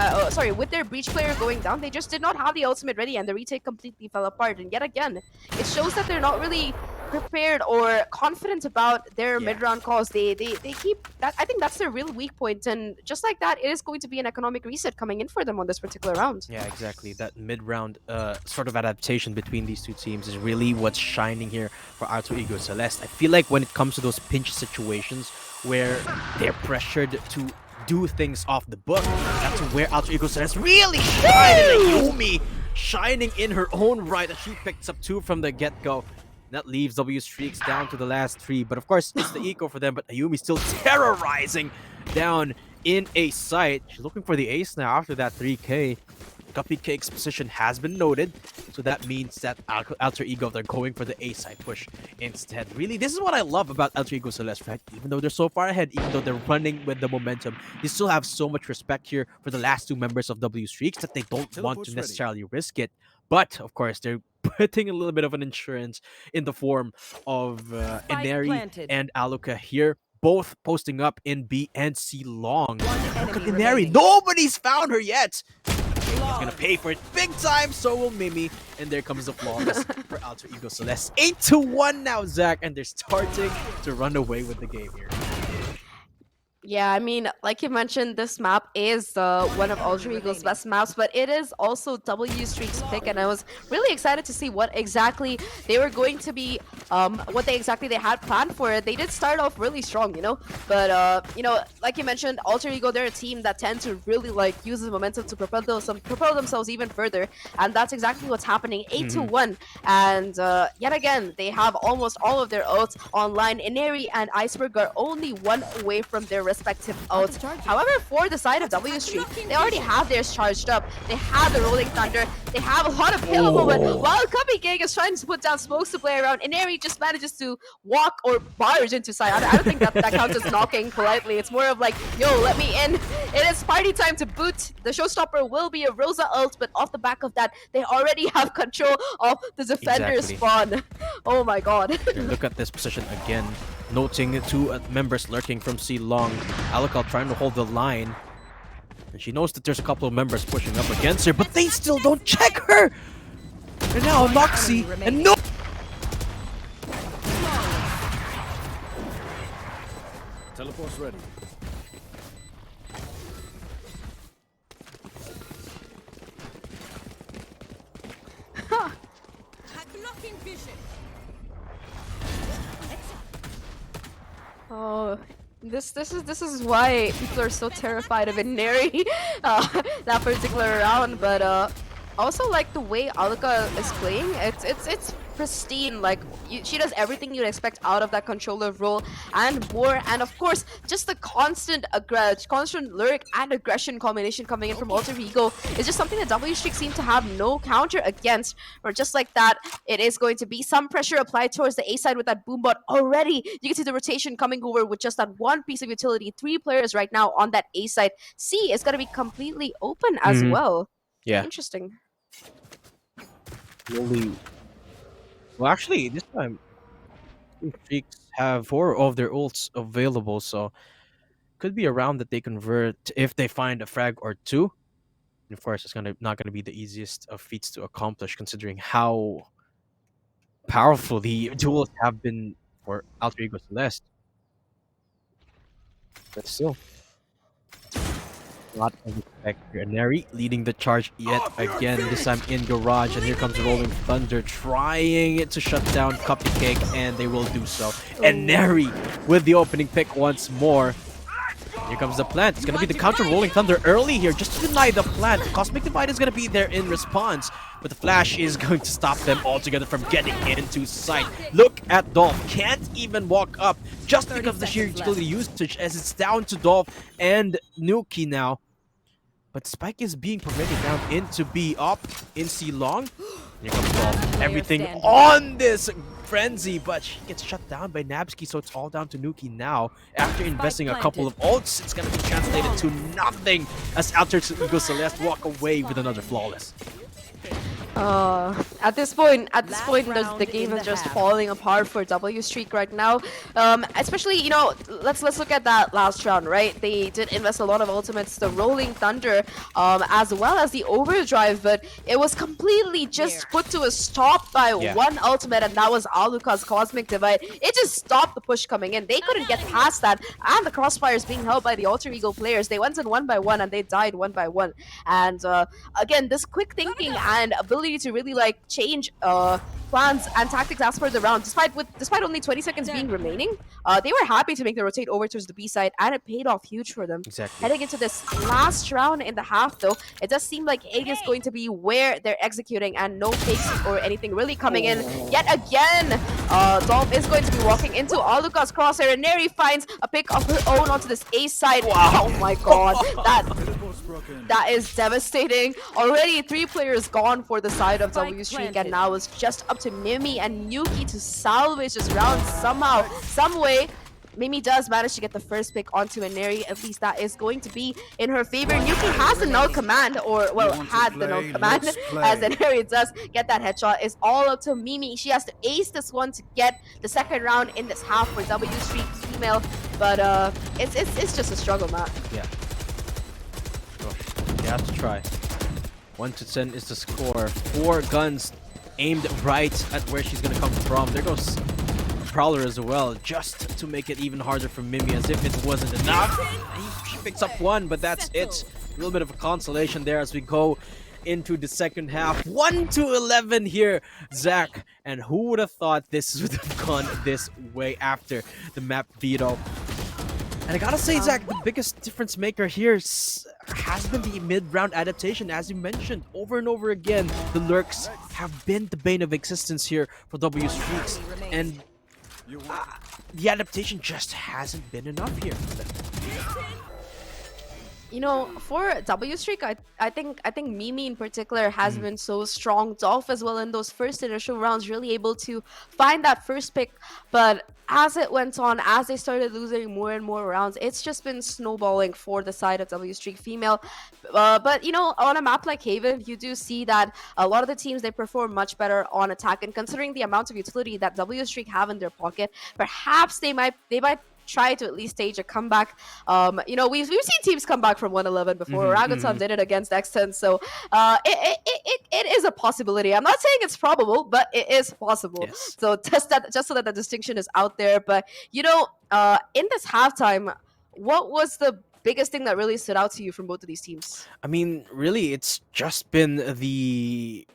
with their breach player going down, they just did not have the ultimate ready, and the retake completely fell apart. And yet again, it shows that they're not really prepared or confident about their mid-round calls. They keep that. I think that's their real weak point, and just like that, it is going to be an economic reset coming in for them on this particular round. Yeah, exactly. That mid-round sort of adaptation between these two teams is really what's shining here for Alter Ego Celeste. I feel like when it comes to those pinch situations where they're pressured to do things off the book, that's where Alter Ego Celeste really shine. And Ayumi shining in her own right as she picks up two from the get-go. That leaves W Streaks down to the last three. But of course, it's the eco for them. But Ayumi still terrorizing down in a site. She's looking for the ace now after that 3K. Cupcake's position has been noted, so that means that Alter Ego, they're going for the A side push instead. Really, this is what I love about Alter Ego Celeste, right? Even though they're so far ahead, even though they're running with the momentum, they still have so much respect here for the last two members of W Streaks that they don't want to necessarily risk it. But, of course, they're putting a little bit of an insurance in the form of Inari and Aluka here, both posting up in B and C long. Look at Inari. Nobody's found her yet. He's gonna pay for it big time, so will Mimi. And there comes the flawless for Alter Ego Celeste. 8-1 now, Zach, and they're starting to run away with the game here. Yeah, I mean, like you mentioned, this map is one of Alter Ego's best maps, but it is also W Streak's pick, and I was really excited to see what exactly they were going to be, they had planned for it. They did start off really strong, but like you mentioned, Alter Ego, they're a team that tend to really use the momentum to propel themselves even further, and that's exactly what's happening. 8-1, and yet again, they have almost all of their ults online. Inari and Iceberg are only one away from their respective ults. However, for the side of W Streak, they already have theirs charged up. They have the Rolling Thunder. They have a lot of pillable, but while Cupcake is trying to put down smokes to play around, Inari just manages to walk or barge into side. I don't think that counts as knocking politely. It's more of like, yo, let me in. It is party time to boot. The showstopper will be a Rosa ult, but off the back of that, they already have control of the defender spawn. Oh my god. Here, look at this position again. Noting two members lurking from C long. Aluka trying to hold the line. And she knows that there's a couple of members pushing up against her, but they still don't check her! And now Noxy and no. Teleport's ready. Blocking vision. Oh, this is why people are so terrified of Inari that particular round. But also like the way Aluka is playing, it's pristine. She does everything you'd expect out of that controller role and more. And of course, just the constant lyric and aggression combination coming in from Alter Ego is just something that W Streak seem to have no counter against. Or just like that, it is going to be some pressure applied towards the A side with that boombot already. You can see the rotation coming over with just that one piece of utility. 3 players right now on that A side. C is going to be completely open as well. Yeah. Interesting. Well, actually, this time, Streaks have 4 of their ults available, so could be a round that they convert if they find a frag or 2. And of course, it's not gonna be the easiest of feats to accomplish, considering how powerful the duels have been for Alter Ego Celeste. But still. Lot of respect here. Neri leading the charge yet again, this time in Garage, and here comes Rolling Thunder trying to shut down Cupcake, and they will do so. And Neri with the opening pick once more. Here comes the plant. It's going to be the counter Rolling Thunder early here just to deny the plant. The Cosmic Divide is going to be there in response, but the flash is going to stop them altogether from getting into sight. Look at Dolph. Can't even walk up just because of the sheer utility usage, as it's down to Dolph and Nuki now. But Spike is being permitted down into B up in C long. Here comes Dolph. Everything on this frenzy, but she gets shut down by Nabsky, so it's all down to Nuki now. After investing a couple of ults, it's gonna be translated to nothing as Alter Ego Celeste walk away with another flawless. At this point, the game is just falling apart for W Streak right now. Especially, you know, let's look at that last round, right? They did invest a lot of ultimates, the Rolling Thunder, as well as the Overdrive, but it was completely just put to a stop by one ultimate, and that was Alucard's Cosmic Divide. It just stopped the push coming in. They couldn't get past that, and the crossfires being held by the Alter Ego players. They went in one by one, and they died one by one. And again, this quick thinking and ability to really like change plans and tactics as per the round, despite only 20 seconds being remaining, they were happy to make the rotate over towards the B side, and it paid off huge for them. Exactly. Heading into this last round in the half, though, it does seem like A is going to be where they're executing, and no fakes or anything really coming in yet again. Dolph is going to be walking into Alucard's crosshair, and Neri finds a pick of her own onto this A side. Wow. Oh my god, that is devastating. Already 3 players gone for the side of W Streak, and now it's just up to Mimi and Yuki to salvage this round somehow, some way. Mimi does manage to get the first pick onto Neri. At least that is going to be in her favor. Yuki has the null command, or well, had the null command, as Neri does get that headshot. It's all up to Mimi. She has to ace this one to get the second round in this half for W Streak female. But it's just a struggle, Matt. Yeah. Gosh, you have to try. 1 to 10 is the score. 4 guns aimed right at where she's gonna come from. There goes Prowler as well, just to make it even harder for Mimi, as if it wasn't enough. She picks up 1, but that's it. A little bit of a consolation there as we go into the second half. 1 to 11 here, Zach. And who would have thought this would have gone this way after the map veto? And I gotta say, Zach, the biggest difference maker here has been the mid-round adaptation. As you mentioned, over and over again, the lurks have been the bane of existence here for W Streaks. And the adaptation just hasn't been enough here for them. You know, for W Streak, I think Mimi in particular has been so strong. Dolph as well in those first initial rounds, really able to find that first pick. But as it went on, as they started losing more and more rounds, it's just been snowballing for the side of W Streak female. But you know, on a map like Haven, you do see that a lot of the teams, they perform much better on attack. And considering the amount of utility that W Streak have in their pocket, perhaps they might try to at least stage a comeback. You know, we've seen teams come back from 111 before. Ragutan did it against X10, so it is a possibility. I'm not saying it's probable, but it is possible. Yes. So just so that the distinction is out there. But you know, in this halftime, what was the biggest thing that really stood out to you from both of these teams? I mean, really, it's just been the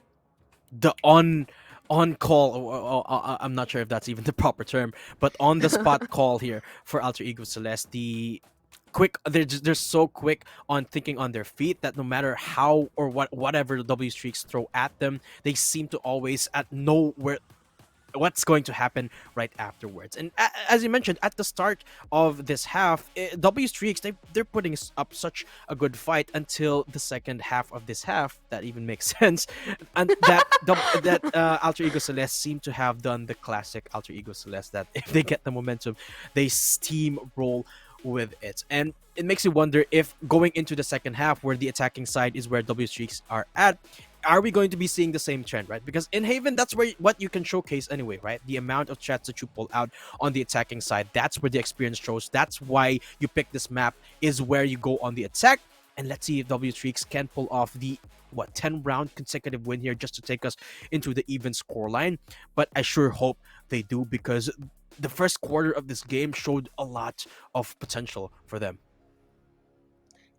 on call. I'm not sure if that's even the proper term, but on the spot call here for Alter Ego Celeste. The quick, they're so quick on thinking on their feet that no matter how or whatever the W Streaks throw at them, they seem to always know what's going to happen right afterwards. And as you mentioned at the start of this half, W Streaks, they're putting up such a good fight until the second half of this half. That even makes sense. And that Alter Ego Celeste seem to have done the classic Alter Ego Celeste, that if they get the momentum, they steamroll with it. And it makes you wonder if going into the second half, where the attacking side is where W Streaks are we going to be seeing the same trend, right? Because in Haven, that's what you can showcase anyway, right? The amount of shots that you pull out on the attacking side, that's where the experience shows. That's why you pick this map, is where you go on the attack. And let's see if W Streaks can pull off the 10-round consecutive win here, just to take us into the even score line. But I sure hope they do, because the first quarter of this game showed a lot of potential for them.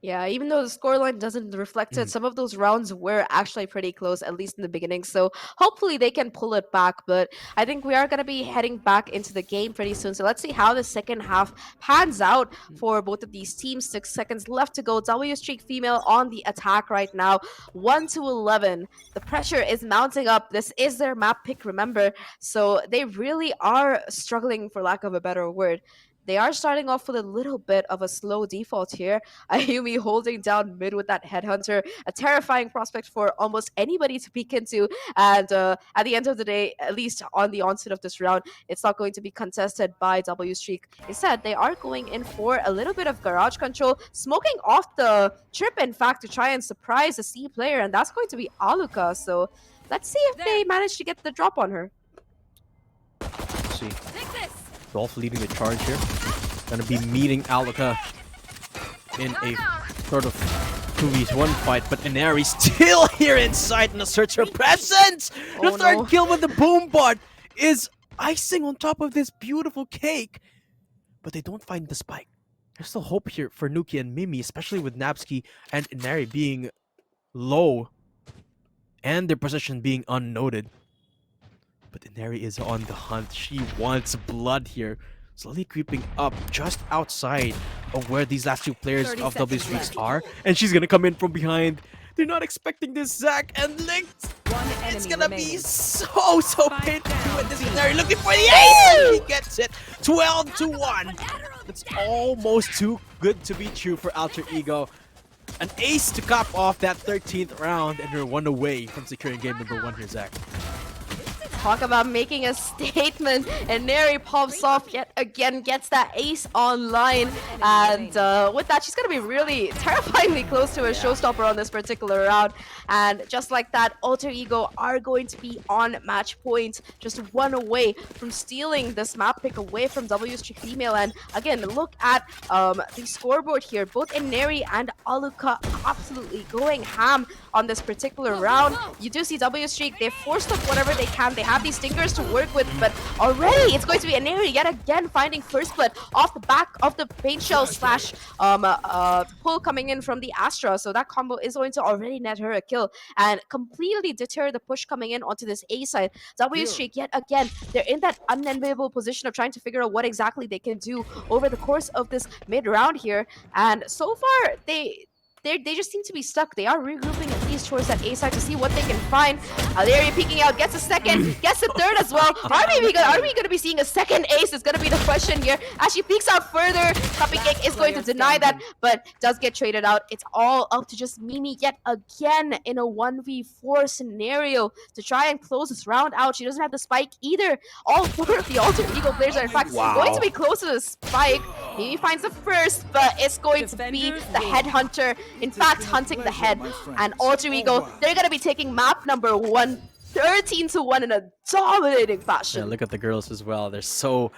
Yeah, even though the scoreline doesn't reflect it, Mhm. some of those rounds were actually pretty close, at least in the beginning. So hopefully they can pull it back. But I think we are going to be heading back into the game pretty soon. So let's see how the second half pans out for both of these teams. 6 seconds left to go. W Streak Female on the attack right now, 1 to 11. The pressure is mounting up. This is their map pick, remember. So they really are struggling, for lack of a better word. They are starting off with a little bit of a slow default here. Ayumi holding down mid with that headhunter, a terrifying prospect for almost anybody to peek into. And at the end of the day, at least on the onset of this round, it's not going to be contested by W Streak. Instead, they are going in for a little bit of garage control, smoking off the trip, in fact, to try and surprise a C player, and that's going to be Aluka. So let's see if they manage to get the drop on her. Let's see. Take this. Dolph leading the charge here. Gonna be meeting Aluka in a sort of 2v1 fight, but Inari still here inside and asserts her presence! The Oh, third no. kill with the boom bot is icing on top of this beautiful cake, but they don't find the spike. There's still hope here for Nuki and Mimi, especially with Nabsky and Inari being low and their position being unnoted. But Inari is on the hunt. She wants blood here. Slowly creeping up just outside of where these last two players 30 of W seconds Streaks left. are. And she's gonna come in from behind. They're not expecting this, Zach. And Linked, One it's enemy gonna remaining. be so Spike painful down with this B. Inari looking for the ace. And he gets it. 12-1. That's almost too good to be true for Alter Ego. An ace to cap off that 13th round, and you're one away from securing game number 1 here, Zach. Talk about making a statement, and Neri pops off yet again, gets that ace online, and with that, she's gonna be really terrifyingly close to a showstopper on this particular round. And just like that, Alter Ego are going to be on match point, just one away from stealing this map pick away from W Streak Female. And again, look at the scoreboard here. Both Ineri and Aluka absolutely going ham on this particular round. You do see W Streak, they've forced up whatever they can. They have these stingers to work with, but already it's going to be Ineri yet again finding first blood off the back of the paint shell slash pull coming in from the Astra. So that combo is going to already net her a kill and completely deter the push coming in onto this A side. W Streak yet again, they're in that unenviable position of trying to figure out what exactly they can do over the course of this mid round here. And so far, they just seem to be stuck. They are regrouping at least towards that A side to see what they can find. Alaria peeking out, gets a second, gets a third as well. Are we going to be seeing a second ace? Is going to be the question here. As she peeks out further, Cupcake is going to deny that, but does get traded out. It's all up to just Mimi yet again in a 1v4 scenario to try and close this round out. She doesn't have the spike either. All four of the Alter Ego players are in fact going to be close to the spike. Mimi finds the first, but it's going to be the headhunter. In fact, hunting the head. And Alter Ego, they're going to be taking map number 1, 13-1 in a dominating fashion. Yeah, look at the girls as well. They're so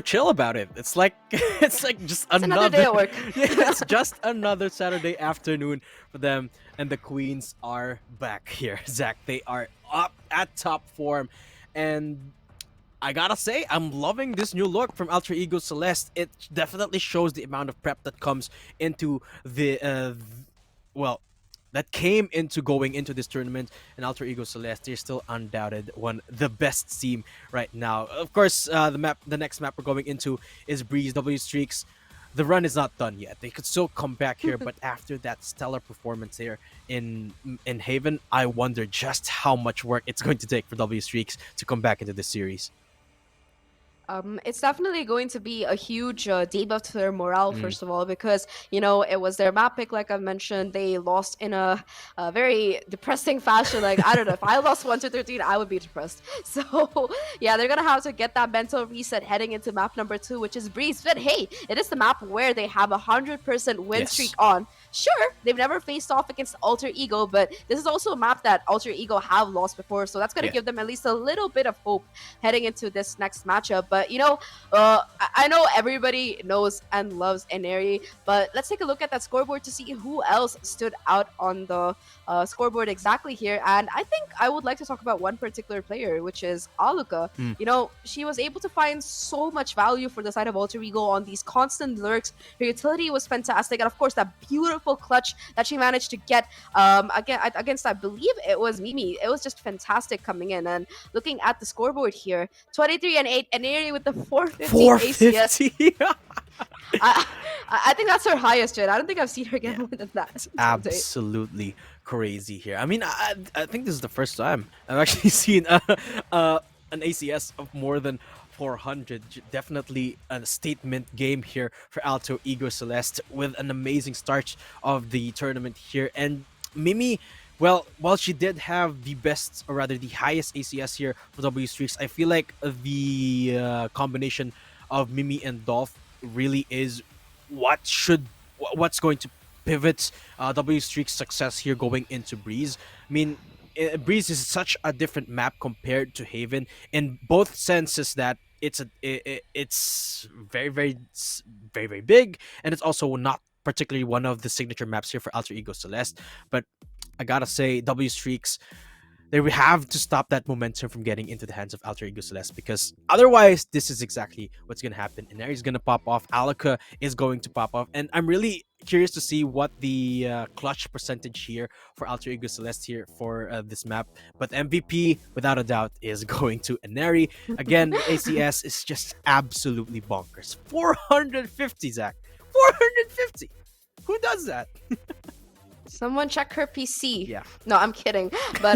chill about it. It's like just another day at work. Yeah, it's just another Saturday afternoon for them. And the Queens are back here, Zach. They are up at top form. And I gotta say, I'm loving this new look from Alter Ego Celeste. It definitely shows the amount of prep that comes into the, that came into going into this tournament. And Alter Ego Celeste, they're still undoubted the best team right now. Of course, the next map we're going into is Breeze W Streaks. The run is not done yet. They could still come back here, but after that stellar performance here in Haven, I wonder just how much work it's going to take for W Streaks to come back into this series. It's definitely going to be a huge debuff to their morale, first of all, because, you know, it was their map pick, like I mentioned. They lost in a very depressing fashion. Like, I don't know, if I lost 1-13, I would be depressed. So, yeah, they're going to have to get that mental reset heading into map number 2, which is Breeze. But hey, it is the map where they have a 100% win streak on. Sure, they've never faced off against Alter Ego, but this is also a map that Alter Ego have lost before, so that's going to give them at least a little bit of hope heading into this next matchup. But But I know everybody knows and loves Eneri, but let's take a look at that scoreboard to see who else stood out on the scoreboard exactly here. And I think I would like to talk about one particular player, which is Aluka. Hmm. She was able to find so much value for the side of Alter Ego on these constant lurks. Her utility was fantastic, and of course, that beautiful clutch that she managed to get against, I believe it was Mimi. It was just fantastic coming in. And looking at the scoreboard here, 23 and 8, and Eri with the 450 ACS. 450. I, I think that's her highest, Jen. I don't think I've seen her get Yeah. more than that. It's to date. absolutely crazy here. I mean, I think this is the first time I've actually seen an ACS of more than 400. Definitely a statement game here for Alter Ego Celeste with an amazing start of the tournament here. And Mimi, well, while she did have the best, or rather the highest ACS here for W Streaks, I feel like the combination of Mimi and Dolph really is what's going to pivot W Streak's success here going into Breeze. I mean, Breeze is such a different map compared to Haven in both senses that it's very very big, and it's also not particularly one of the signature maps here for Alter Ego Celeste. But I gotta say, W Streaks, they will have to stop that momentum from getting into the hands of Alter Ego Celeste, because otherwise this is exactly what's going to happen. And is going to pop off, Alaka is going to pop off, and I'm really curious to see what the clutch percentage here for Alter Ego Celeste here for this map. But MVP, without a doubt, is going to Eneri. Again, the ACS is just absolutely bonkers. 450, Zach. 450. Who does that? Someone check her PC. Yeah. No, I'm kidding. But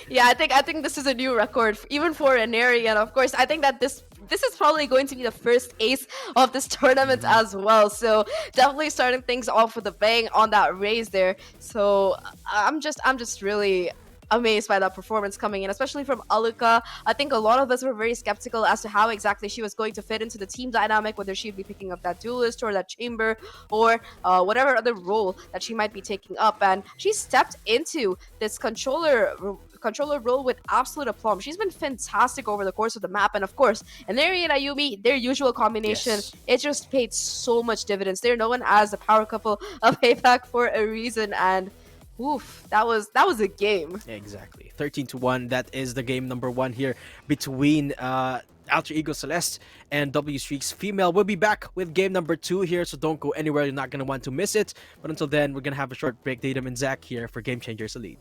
yeah, I think this is a new record even for Eneri, and of course, I think that this is probably going to be the first ace of this tournament as well. So definitely starting things off with a bang on that raise there. So I'm just really amazed by that performance coming in, especially from Aluka. I think a lot of us were very skeptical as to how exactly she was going to fit into the team dynamic, whether she'd be picking up that duelist or that chamber or whatever other role that she might be taking up. And she stepped into this controller role with absolute aplomb. She's been fantastic over the course of the map, and of course, Eneri and Ayumi, their usual combination, Yes. it just paid so much dividends. They're known as the power couple of APAC for a reason, and oof, that was a game. Exactly. 13-1. That is the game number 1 here between Alter Ego Celeste and W Streaks Female. We'll be back with game number 2 here, so don't go anywhere. You're not going to want to miss it. But until then, we're going to have a short break. Tatum and Zach here for Game Changers Elite.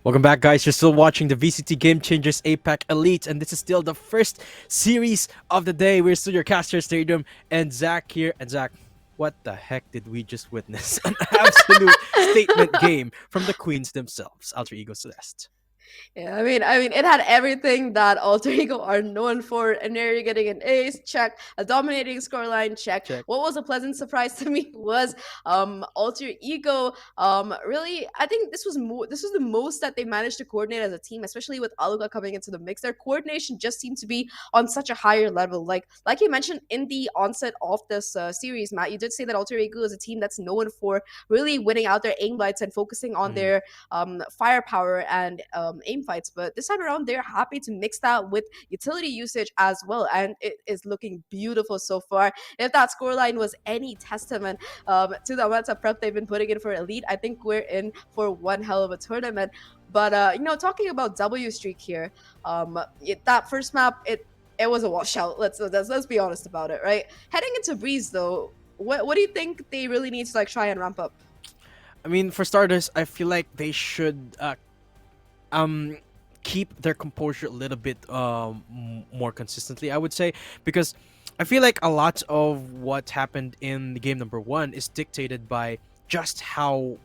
Welcome back, guys. You're still watching the VCT Game Changers APAC Elite, and this is still the first series of the day. We're still your caster stadium, and Zach here. And Zach, what the heck did we just witness? An absolute statement game from the queens themselves, Alter Ego Celeste. Yeah, I mean, it had everything that Alter Ego are known for. And there you're getting an ace, check. A dominating scoreline, check. Check. What was a pleasant surprise to me was Alter Ego. Really, I think this was the most that they managed to coordinate as a team, especially with Aluga coming into the mix. Their coordination just seemed to be on such a higher level. Like you mentioned in the onset of this series, Matt, you did say that Alter Ego is a team that's known for really winning out their aim lights and focusing on Mhm. their firepower and aim fights. But this time around, they're happy to mix that with utility usage as well, and it is looking beautiful so far. If that scoreline was any testament to the amount of prep they've been putting in for Elite, I think we're in for one hell of a tournament. But talking about W streak here, that first map, it was a washout. Let's be honest about it, right? Heading into Breeze though, what do you think they really need to like try and ramp up? I mean, for starters, I feel like they should um keep their composure a little bit more consistently, I would say, because I feel like a lot of what happened in the game number 1 is dictated by just how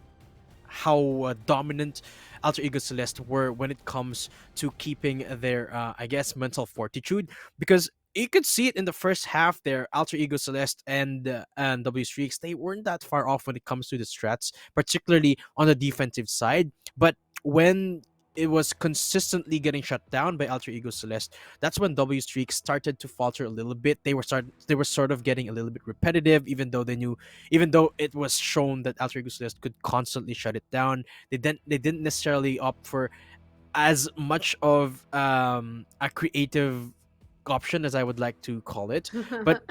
dominant Alter Ego Celeste were when it comes to keeping their, I guess, mental fortitude. Because you could see it in the first half there, Alter Ego Celeste and W Streaks, they weren't that far off when it comes to the strats, particularly on the defensive side. But when it was consistently getting shut down by Alter Ego Celeste, that's when W Streaks started to falter a little bit. They were sort of getting a little bit repetitive, even though it was shown that Alter Ego Celeste could constantly shut it down. They didn't necessarily opt for as much of a creative option as I would like to call it. But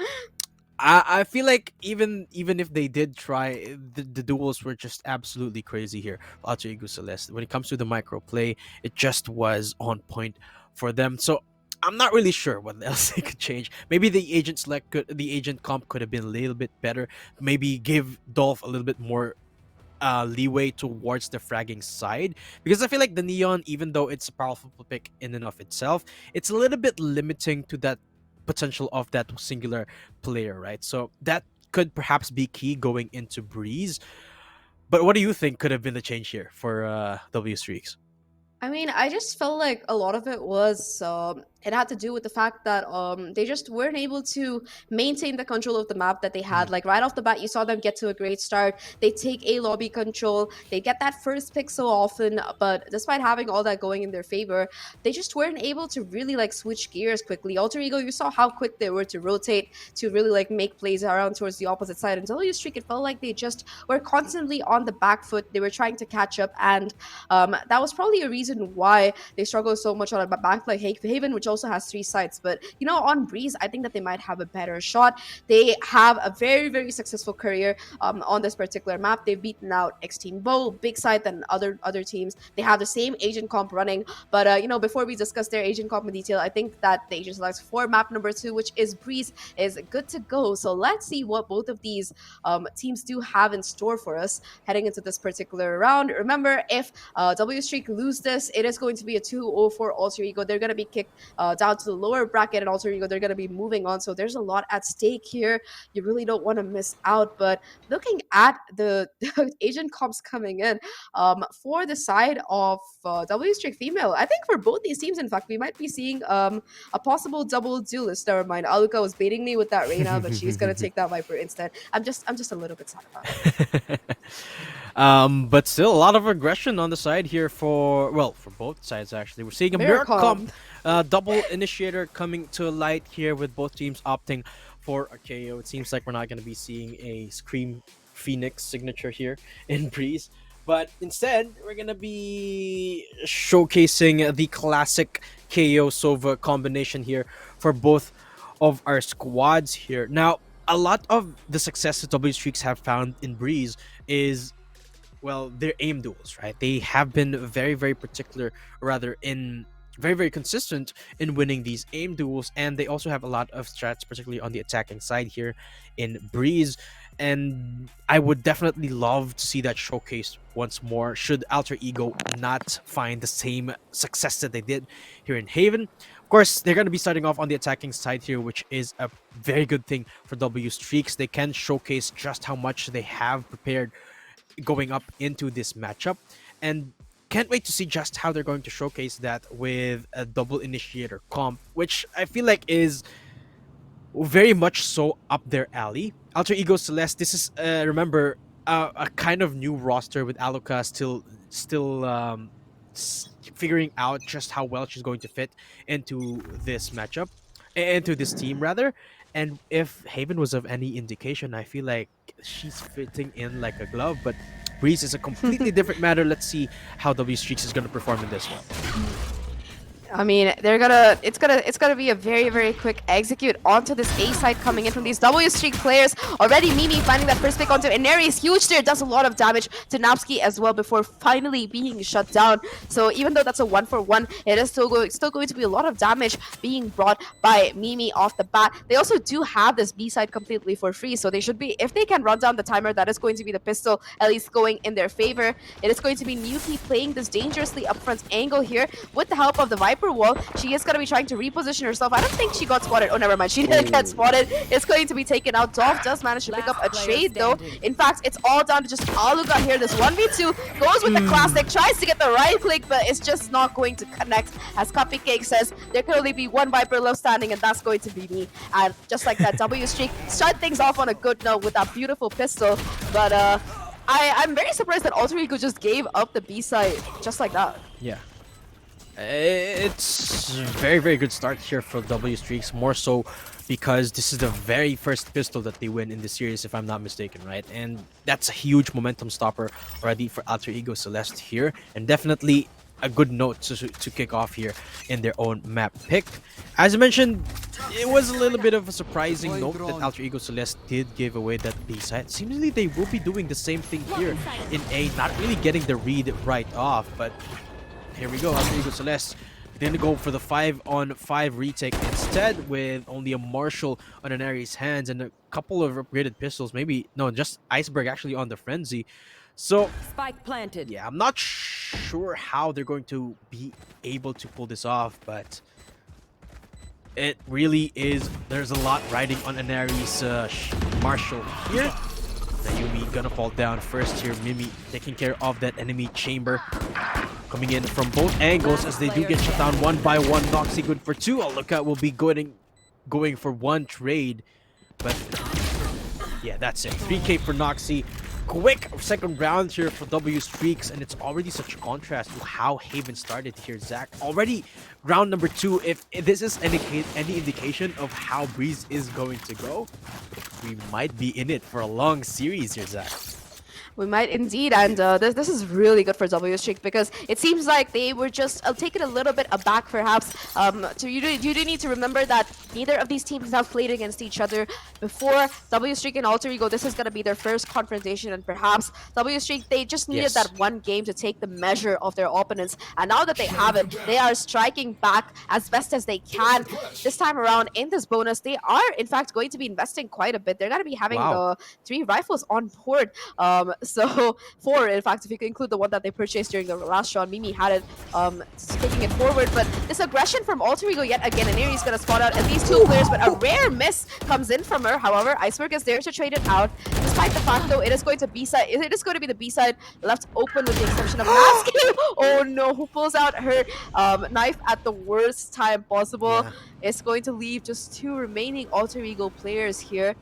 I feel like even if they did try, the duels were just absolutely crazy here. Alter Ego Celeste. When it comes to the micro play, it just was on point for them. So I'm not really sure what else they could change. Maybe the agent comp could have been a little bit better. Maybe give Dolph a little bit more leeway towards the fragging side, because I feel like the Neon, even though it's a powerful pick in and of itself, it's a little bit limiting to that potential of that singular player, right? So that could perhaps be key going into Breeze. But what do you think could have been the change here for W Streaks? I mean, I just felt like a lot of it was it had to do with the fact that they just weren't able to maintain the control of the map that they had. Mhm. Like right off the bat, you saw them get to a great start. They take a lobby control. They get that first pick so often, but despite having all that going in their favor, they just weren't able to really like switch gears quickly. Alter Ego, you saw how quick they were to rotate to really like make plays around towards the opposite side. And W Streak, it felt like they just were constantly on the back foot. They were trying to catch up, and that was probably a reason why they struggle so much on a back like Haven, which also has 3 sites. But on Breeze, I think that they might have a better shot. They have a very, very successful career on this particular map. They've beaten out X Team Bow, Big Site, and other teams. They have the same agent comp running. But before we discuss their agent comp in detail, I think that the agent select for map number 2, which is Breeze, is good to go. So let's see what both of these teams do have in store for us heading into this particular round. Remember, if W Streak lose this, it is going to be a 2-0 for Alter Ego. They're going to be kicked down to the lower bracket, and Alter Ego, they're going to be moving on. So there's a lot at stake here. You really don't want to miss out. But looking at the agent comps coming in for the side of W Streak female, I think for both these teams, in fact, we might be seeing a possible double duelist. Never mind. Aluka was baiting me with that Reina, but she's going to take that Viper instead. I'm just a little bit sad about it. But still a lot of aggression on the side here for both sides actually. We're seeing a Very mirror calm. comp, double initiator coming to light here with both teams opting for a KO. It seems like we're not going to be seeing a Scream Phoenix signature here in Breeze, but instead we're going to be showcasing the classic KO Sova combination here for both of our squads here. Now, a lot of the success that W Streaks have found in Breeze is, well, their aim duels, right? They have been very, very particular, or rather, in very, very consistent in winning these aim duels, and they also have a lot of strats, particularly on the attacking side here in Breeze. and I would definitely love to see that showcased once more should Alter Ego not find the same success that they did here in Haven. Of course, they're going to be starting off on the attacking side here, which is a very good thing for W Streaks. They can showcase just how much they have prepared going up into this matchup, and can't wait to see just how they're going to showcase that with a double initiator comp, which I feel like is very much so up their alley. Alter Ego Celeste, this is remember a kind of new roster with Aluka still figuring out just how well she's going to fit into this matchup, into this team rather. And if Haven was of any indication, I feel like she's fitting in like a glove. But Breeze is a completely different matter. Let's see how W Streaks is going to perform in this one. I mean, it's gonna be a very quick execute onto this A side coming in from these W Streak players. Already Mimi finding that first pick onto Ineri is huge there, does a lot of damage to Napski as well before finally being shut down. So even though that's a 1-for-1, it is still going to be a lot of damage being brought by Mimi off the bat. They also do have this B side completely for free, so they should be, if they can run down the timer, that is going to be the pistol at least going in their favor. It is going to be Nuki playing this dangerously upfront angle here with the help of the Viper wall. She is going to be trying to reposition herself. I don't think she got spotted. Oh, never mind. She didn't get spotted. It's going to be taken out. Dolph does manage to pick up a trade, though. In fact, it's all down to just Aluga here. This 1v2 goes with the classic, tries to get the right click, but it's just not going to connect. As Cupcake says, there can only be one Viper left standing, and that's going to be me. And just like that, W Streak start things off on a good note with that beautiful pistol. But I'm very surprised that Alter Ego just gave up the B side just like that. Yeah. It's very good start here for W Streaks, more so because this is the very first pistol that they win in the series, if I'm not mistaken, right? And that's a huge momentum stopper already for Alter Ego Celeste here, and definitely a good note to kick off here in their own map pick. As I mentioned, it was a little bit of a surprising note that Alter Ego Celeste did give away that B side. Seemingly they will be doing the same thing here in A, not really getting the read right off, but here we go. Alter Ego Celeste going to go for the 5-on-5 retake instead, with only a Marshall on an Ares hands and a couple of upgraded pistols. Maybe, no, just Iceberg actually on the Frenzy. So, Spike planted. yeah, I'm not sure how they're going to be able to pull this off, but it really is. There's a lot riding on an Ares Marshall here. Nayumi gonna fall down first here. Mimi taking care of that enemy chamber. Coming in from both angles as they do get shut down one by one. Noxy good for two. Oh, look out, will be going for one trade. But yeah, that's it. 3K for Noxy. Quick second round here for W Streaks, and it's already such a contrast to how Haven started here, Zach. Already round number 2. If this is any indication of how Breeze is going to go, we might be in it for a long series here, Zach. We might indeed, and this is really good for W Streak because it seems like they were just taken a little bit aback, perhaps. You do need to remember that neither of these teams have played against each other before. W Streak and Alter Ego, this is going to be their first confrontation, and perhaps W Streak, they just needed that one game to take the measure of their opponents, and now that they have it, they are striking back as best as they can. This time around, in this bonus, they are in fact going to be investing quite a bit. They're going to be having the 3 rifles on board. So 4, in fact, if you include the one that they purchased during the last round. Mimi had it, taking it forward, but this aggression from Alter Ego yet again, and Neri's gonna spot out at least 2 players, but a rare miss comes in from her. However, Iceberg is there to trade it out. Despite the fact, though, it is going to be the B side left open with the exception of Nasky. Oh no, who pulls out her knife at the worst time possible. Yeah. It's going to leave just 2 remaining Alter Ego players here.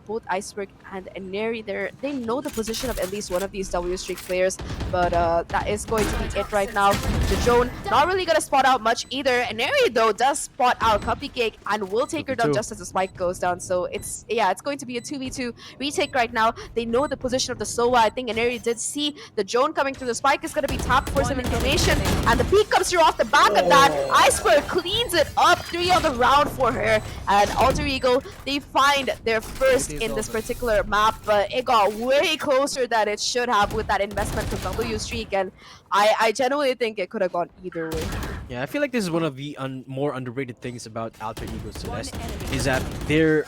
Both Iceberg and Neri, they know the position of at least one of these W Streak players, but that is going to be it right now. The drone not really gonna spot out much either. And Neri, though, does spot out Cupcake and will take her down just as the spike goes down. So it's going to be a 2v2 retake right now. They know the position of the Sova. I think Neri did see the drone coming through. The spike is gonna be tapped for some information, and the peek comes through off the back of that. Iceberg cleans it up. 3 on the round for her, and Alter Ego, they find their first in this particular map, but it got way closer than it should have with that investment from W Streak, and I genuinely think it could have gone either way. Yeah, I feel like this is one of the more underrated things about Alter Ego Celeste, is that they're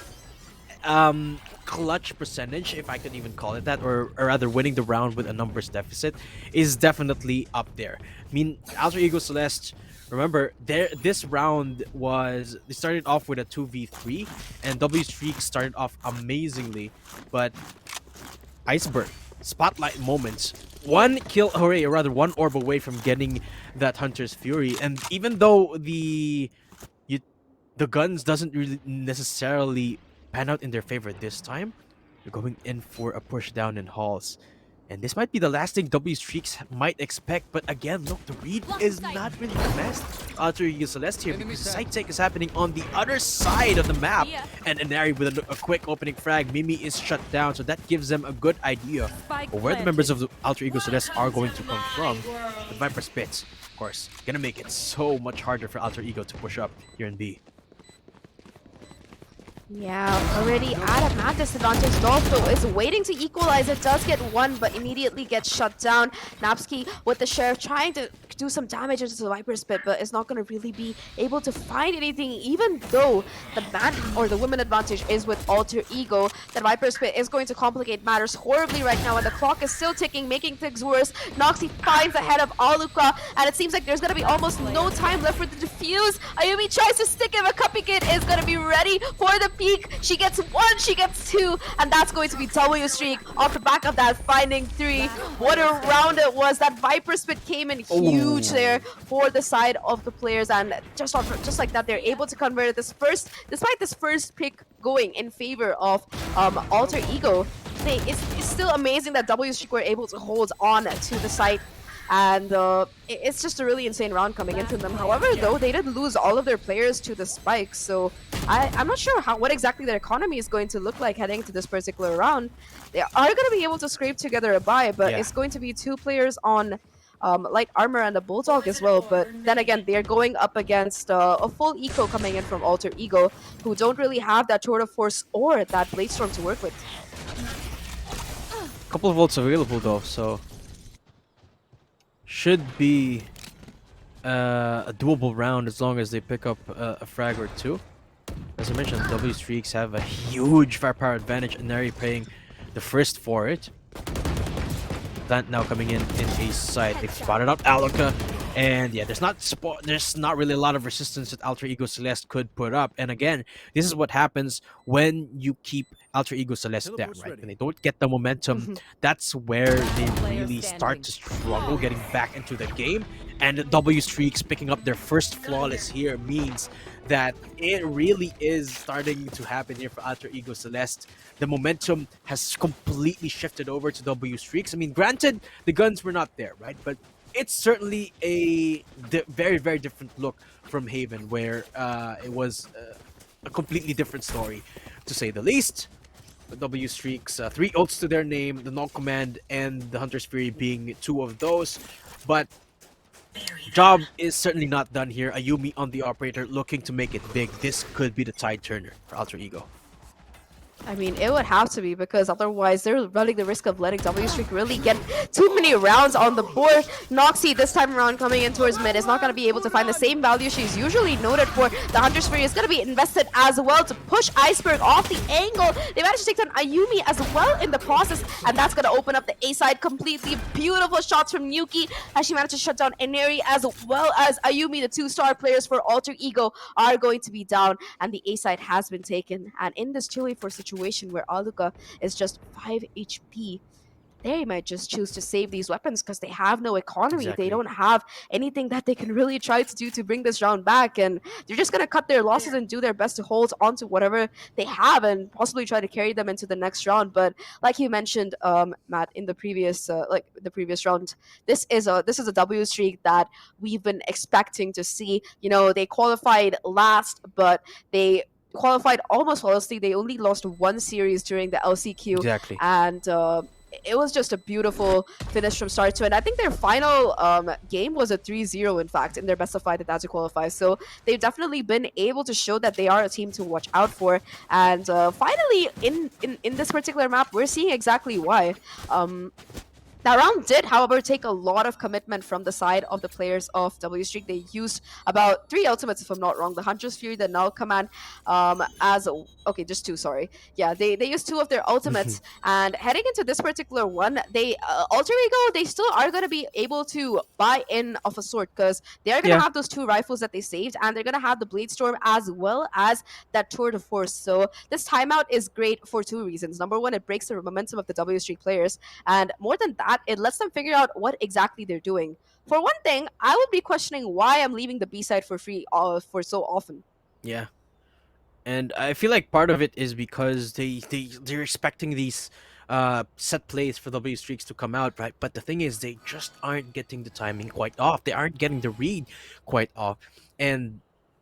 clutch percentage, if I could even call it that, or rather winning the round with a numbers deficit, is definitely up there. I mean, Alter Ego Celeste, remember, this round they started off with a 2v3, and W Streak started off amazingly, but Iceberg, spotlight moments, one kill, hooray, or rather one orb away from getting that Hunter's Fury, and even though the guns doesn't really necessarily pan out in their favor this time, they're going in for a push down in halls. And this might be the last thing W Streaks might expect, but again, look, the read is not really the best. Alter Ego Celeste here, because side take is happening on the other side of the map. And Inari with a quick opening frag. Mimi is shut down, so that gives them a good idea of where the members of the Alter Ego Celeste are going to come from. But Viper Spits, of course, gonna make it so much harder for Alter Ego to push up here in B. Yeah, already at a mad disadvantage. Dolpho is waiting to equalize. It does get one, but immediately gets shut down. Napsky with the Sheriff trying to do some damage into the Viper's Pit, but is not going to really be able to find anything, even though the man or the women advantage is with Alter Ego. The Viper's Pit is going to complicate matters horribly right now, and the clock is still ticking, making things worse. Noxy finds ahead of Aluka, and it seems like there's going to be almost no time left for the defuse. Ayumi tries to stick him. A Cupcake is going to be ready for the peak. She gets one, she gets two, and that's going to be W Streak off the back of that, finding three. What a round it was. That Viper Spit came in huge there for the side of the players, and just like that, they're able to convert it. Despite this first pick going in favor of Alter Ego, it's still amazing that W Streak were able to hold on to the site. And it's just a really insane round coming into them. However, though, they did lose all of their players to the spikes, so I'm not sure what exactly their economy is going to look like heading into this particular round. They are going to be able to scrape together a buy, but it's going to be two players on light armor and a bulldog as well. But then again, they're going up against a full eco coming in from Alter Ego, who don't really have that Tour de Force or that Blade Storm to work with. A couple of ults available though, so should be a doable round as long as they pick up a frag or two. As I mentioned, W Streaks have a huge firepower advantage, and they're paying the first for it. That now coming in a side. They've spotted out Aluka, and yeah, there's not really a lot of resistance that Alter Ego Celeste could put up. And again, this is what happens when you keep Alter Ego Celeste down, right? When they don't get the momentum, that's where they really start to struggle getting back into the game. And the W Streaks picking up their first flawless here means that it really is starting to happen here for Alter Ego Celeste. The momentum has completely shifted over to W Streaks. I mean, granted, the guns were not there, right? But it's certainly a very, very different look from Haven, where it was a completely different story, to say the least. The W Streaks, 3 ults to their name, the Null Command and the Hunter's Fury being 2 of those. But job is certainly not done here. Ayumi on the operator looking to make it big. This could be the tide turner for Alter Ego. I mean, it would have to be, because otherwise they're running the risk of letting W Streak really get too many rounds on the board. Noxy this time around coming in towards mid is not going to be able to find the same value she's usually noted for. The Hunter's Fury is going to be invested as well to push Iceberg off the angle. They managed to take down Ayumi as well in the process, and that's going to open up the A side completely. Beautiful shots from Yuki as she managed to shut down Inari, as well as Ayumi. The 2-star players for Alter Ego are going to be down, and the A side has been taken. And in this 2v4 situation where Aluka is just 5 HP, they might just choose to save these weapons because they have no economy. Exactly. They don't have anything that they can really try to do to bring this round back, and they're just going to cut their losses and do their best to hold onto whatever they have and possibly try to carry them into the next round. But like you mentioned, Matt, in the previous round, this is a W Streak that we've been expecting to see. You know, they qualified last, but they qualified almost flawlessly. They only lost one series during the LCQ. Exactly. And it was just a beautiful finish from start to end. I think their final game was a 3-0, in fact, in their best of 5 that they had to qualify. So they've definitely been able to show that they are a team to watch out for. And finally, in this particular map, we're seeing exactly why. That round did, however, take a lot of commitment from the side of the players of W Streak. They used about 3 ultimates, if I'm not wrong. The Hunter's Fury, the Null Command, okay, just 2, sorry. Yeah, they used 2 of their ultimates. And heading into this particular one, they, Alter Ego, they still are going to be able to buy in of a sort, because they are going to Yeah. have those 2 rifles that they saved, and they're going to have the Blade Storm as well as that Tour de Force. So this timeout is great for 2 reasons. Number one, it breaks the momentum of the W Streak players. And more than that, it lets them figure out what exactly they're doing. For one thing, I would be questioning why I'm leaving the B side for free for so often. Yeah. And I feel like part of it is because they're expecting these set plays for W Streaks to come out, right? But the thing is, they just aren't getting the timing quite off. They aren't getting the read quite off, and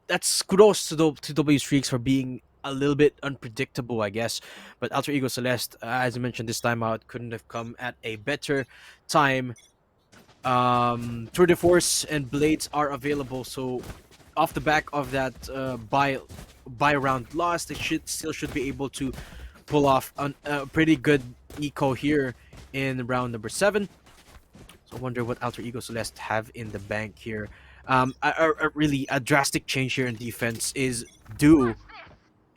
that's kudos to W Streaks for being a little bit unpredictable, I guess. But Alter Ego Celeste, as I mentioned, this time out couldn't have come at a better time. Tour de Force and Blades are available, so off the back of that buy round loss, they should be able to pull off a pretty good eco here in round number 7. So I wonder what Alter Ego Celeste have in the bank here. Really a drastic change here in defense is due,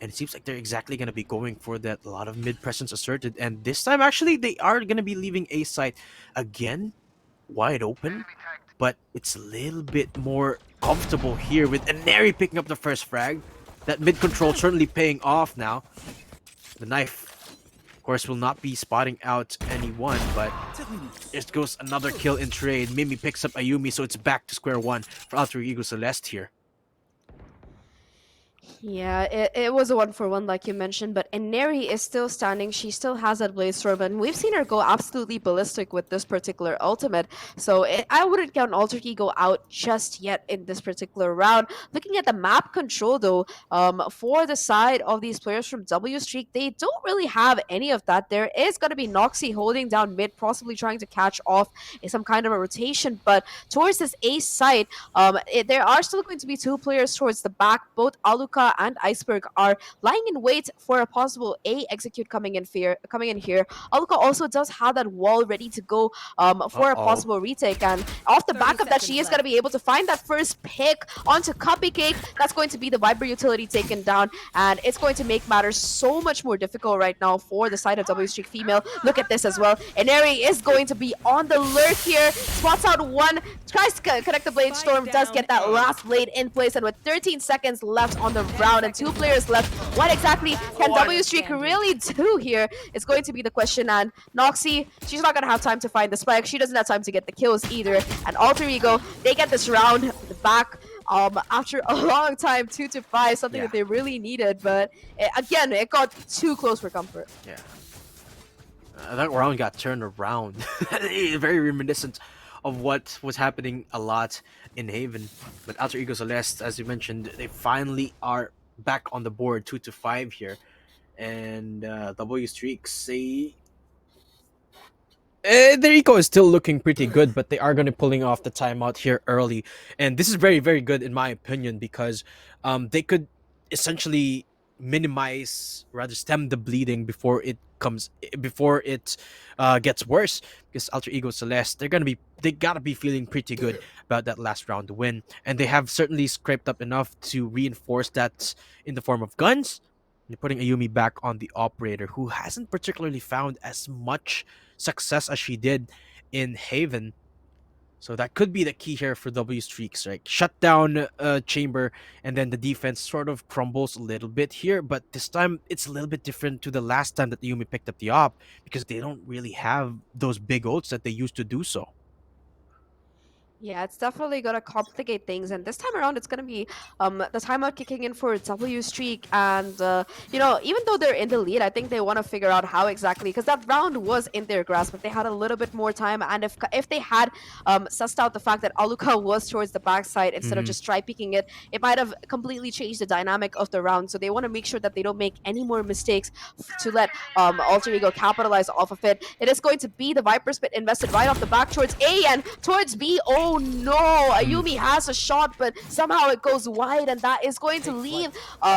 and it seems like they're exactly going to be going for that. A lot of mid presence asserted, and this time actually they are going to be leaving A site again wide open, but it's a little bit more comfortable here with Aneri picking up the first frag. That mid control certainly paying off now. The knife, of course, will not be spotting out anyone, but just goes another kill in trade. Mimi picks up Ayumi, so it's back to square one for Alter Ego Celeste here. Yeah, it was a 1-for-1 like you mentioned, but Ineri is still standing. She still has that Blaze Storm, and we've seen her go absolutely ballistic with this particular ultimate. So I wouldn't count Alter Ego out just yet in this particular round. Looking at the map control though, for the side of these players from W Streak, they don't really have any of that. There is going to be Noxy holding down mid, possibly trying to catch off some kind of a rotation, but towards this A site, there are still going to be 2 players towards the back. Both Aluka and Iceberg are lying in wait for a possible A execute coming in here. Aluka also does have that wall ready to go for a possible retake, and off the back of that, she is going to be able to find that first pick onto Cupcake. That's going to be the Viper utility taken down, and it's going to make matters so much more difficult right now for the side of W Streak female. Look at this as well. Ineri is going to be on the lurk here. Spots out one, tries to connect the Blade Storm, does get that last blade in place, and with 13 seconds left on the round and 2 players left, what exactly can W Streak really do here is going to be the question. And Noxy, she's not going to have time to find the spike. She doesn't have time to get the kills either. And Alter Ego, they get this round back after a long time, 2-5, something that they really needed. But again, it got too close for comfort. Yeah. That round got turned around. Very reminiscent of what was happening a lot in Haven. But Alter Ego Celeste, as you mentioned, they finally are back on the board, 2-5 here. And W Streaks, their eco is still looking pretty good, but they are going to pulling off the timeout here early. And this is very, very good in my opinion, because they could essentially minimize, rather stem the bleeding before it gets worse. Because Alter Ego Celeste, they gotta be feeling pretty good about that last round win, and they have certainly scraped up enough to reinforce that in the form of guns. They're putting Ayumi back on the operator, who hasn't particularly found as much success as she did in Haven. So that could be the key here for W Streaks, right? Shut down Chamber, and then the defense sort of crumbles a little bit here. But this time, it's a little bit different to the last time that Ayumi picked up the op, because they don't really have those big ults that they used to do so. Yeah, it's definitely gonna complicate things, and this time around, it's gonna be the timeout kicking in for W Streak, and even though they're in the lead, I think they want to figure out how exactly, because that round was in their grasp, but they had a little bit more time, and if they had sussed out the fact that Aluka was towards the backside instead of just try picking it, it might have completely changed the dynamic of the round. So they want to make sure that they don't make any more mistakes to let Alter Ego capitalize off of it. It is going to be the Viper Spit invested right off the back towards A and towards B. Oh Oh no, Ayumi has a shot, but somehow it goes wide, and that is going to leave